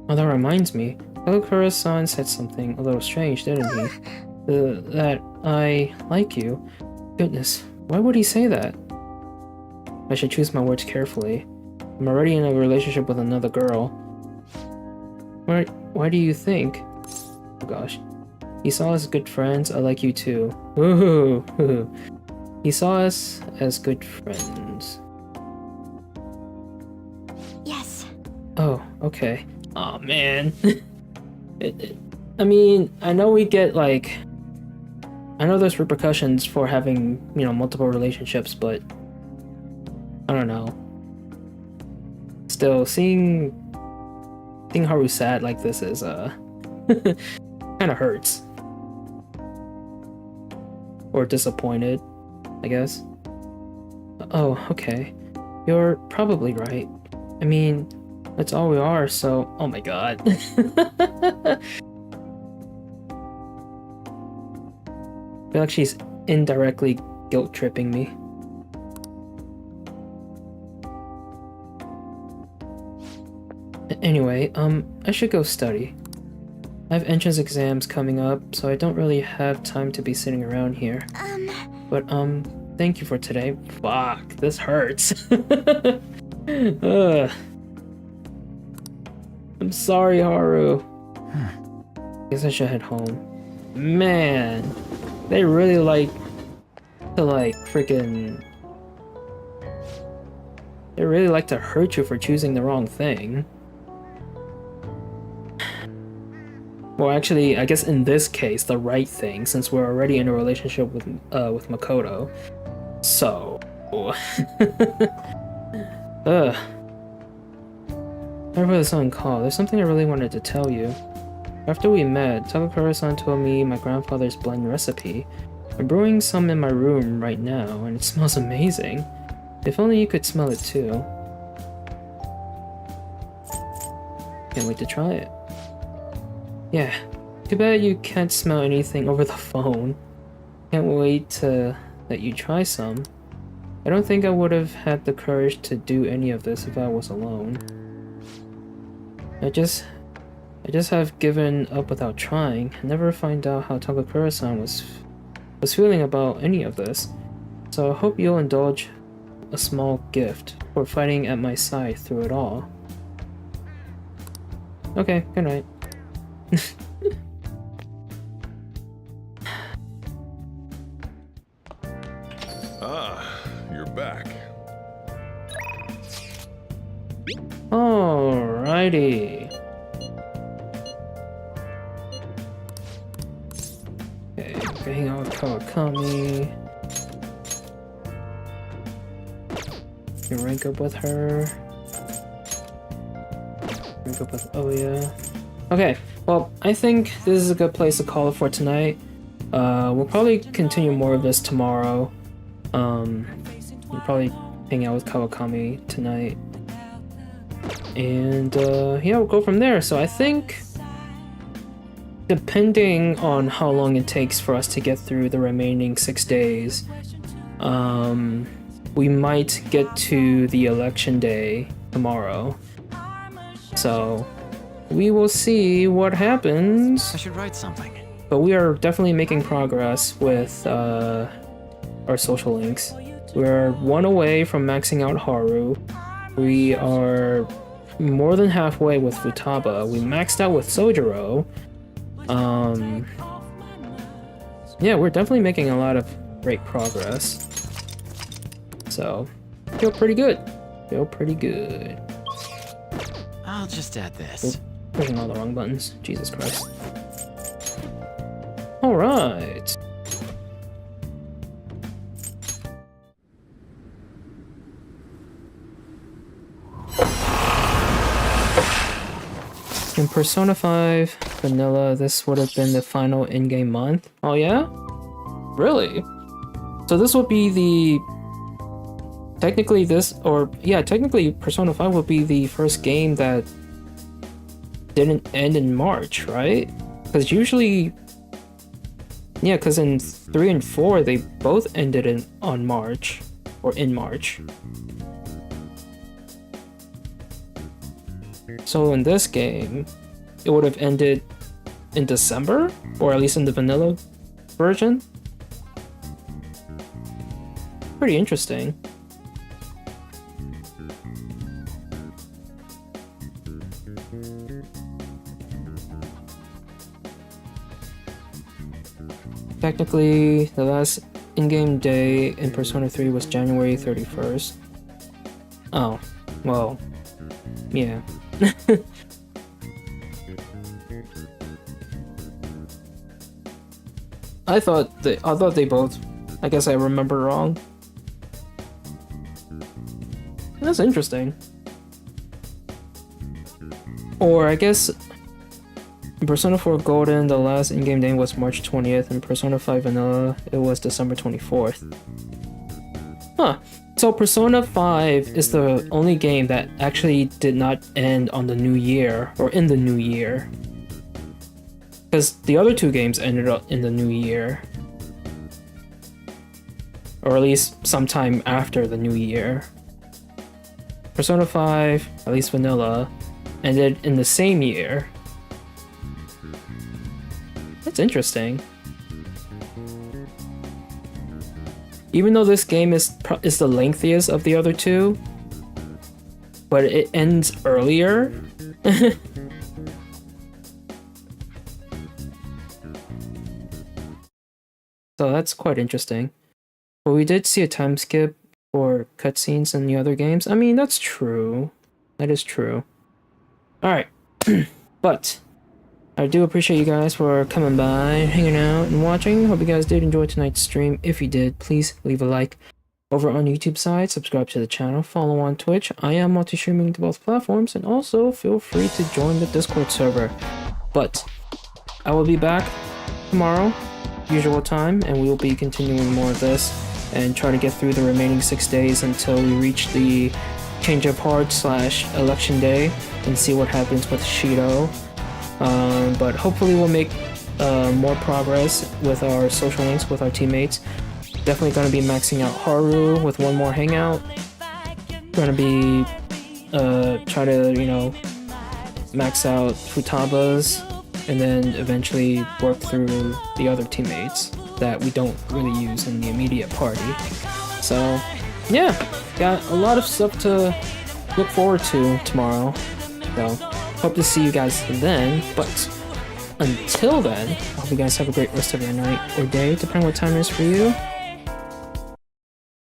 Oh, that reminds me. Takakura-san said something a little strange, didn't he? That I like you. Goodness, why would he say that? I should choose my words carefully. I'm already in a relationship with another girl. Why do you think? Oh gosh. He saw us as good friends, I like you too. Woohoo! He saw us as good friends. Yes. Oh, okay. Oh man. I mean, I know we get like... I know there's repercussions for having, you know, multiple relationships, but... I don't know. Still, seeing Haru sad like this is, kinda hurts. Or disappointed, I guess. Oh, okay. You're probably right. I mean, that's all we are, so... Oh my god. I feel like she's indirectly guilt-tripping me. Anyway, I should go study. I have entrance exams coming up, so I don't really have time to be sitting around here. But, thank you for today. Fuck, this hurts. I'm sorry, Haru. Guess I should head home. Man, they really like to freaking... They really like to hurt you for choosing the wrong thing. Well, actually, I guess in this case, the right thing, since we're already in a relationship with Makoto. So... Sorry for the sudden call. There's something I really wanted to tell you. After we met, Takakura-san told me my grandfather's blend recipe. I'm brewing some in my room right now, and it smells amazing. If only you could smell it too. Can't wait to try it. Yeah, too bad you can't smell anything over the phone. Can't wait to let you try some. I don't think I would have had the courage to do any of this if I was alone. I just I just have given up without trying. I never find out how Takakura-san was feeling about any of this. So I hope you'll indulge a small gift for fighting at my side through it all. Okay, good night. Ah, you're back. Alrighty. Okay, hang out with Kawakami. You rank up with her. Rank up with Oya. Okay, well, I think this is a good place to call it for tonight. We'll probably continue more of this tomorrow. We'll probably hang out with Kawakami tonight. And yeah, we'll go from there. So I think, depending on how long it takes for us to get through the remaining 6 days, we might get to the election day tomorrow. So we will see what happens. I should write something. But we are definitely making progress with our social links. We're one away from maxing out Haru. We are more than halfway with Futaba. We maxed out with Sojiro. Yeah, we're definitely making a lot of great progress. So, feel pretty good. Feel pretty good. I'll just add this. Pushing all the wrong buttons. Jesus Christ. Alright. In Persona 5 Vanilla, this would have been the final in-game month. Oh yeah? Really? So this would be the... Technically technically Persona 5 would be the first game that didn't end in March, right? Because usually... Yeah, because in 3 and 4, they both ended on March. Or in March. So in this game, it would have ended in December? Or at least in the vanilla version? Pretty interesting. Technically, the last in-game day in Persona 3 was January 31st. Oh, well, yeah. I thought they both. I guess I remember wrong. That's interesting. Or I guess in Persona 4 Golden, the last in-game day was March 20th, and Persona 5 Vanilla, it was December 24th. Huh. So Persona 5 is the only game that actually did not end on the new year, or in the new year. Because the other two games ended up in the new year. Or at least sometime after the new year. Persona 5, at least Vanilla, ended in the same year. That's interesting. Even though this game is the lengthiest of the other two, but it ends earlier. So that's quite interesting. But we did see a time skip for cutscenes in the other games. I mean, that's true. That is true. Alright. But I do appreciate you guys for coming by, hanging out, and watching. Hope you guys did enjoy tonight's stream. If you did, please leave a like over on the YouTube side, subscribe to the channel, follow on Twitch. I am multi-streaming to both platforms, and also feel free to join the Discord server. But I will be back tomorrow, usual time, and we will be continuing more of this and try to get through the remaining 6 days until we reach the change of heart / election day and see what happens with Shido. But hopefully we'll make more progress with our social links with our teammates. Definitely going to be maxing out Haru with one more hangout. Going to be try to, max out Futaba's, and then eventually work through the other teammates that we don't really use in the immediate party. So, yeah, got a lot of stuff to look forward to tomorrow. So, hope to see you guys then, but until then, I hope you guys have a great rest of your night or day, depending what time it is for you.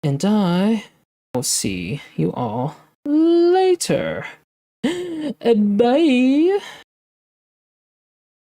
And I will see you all later. Bye!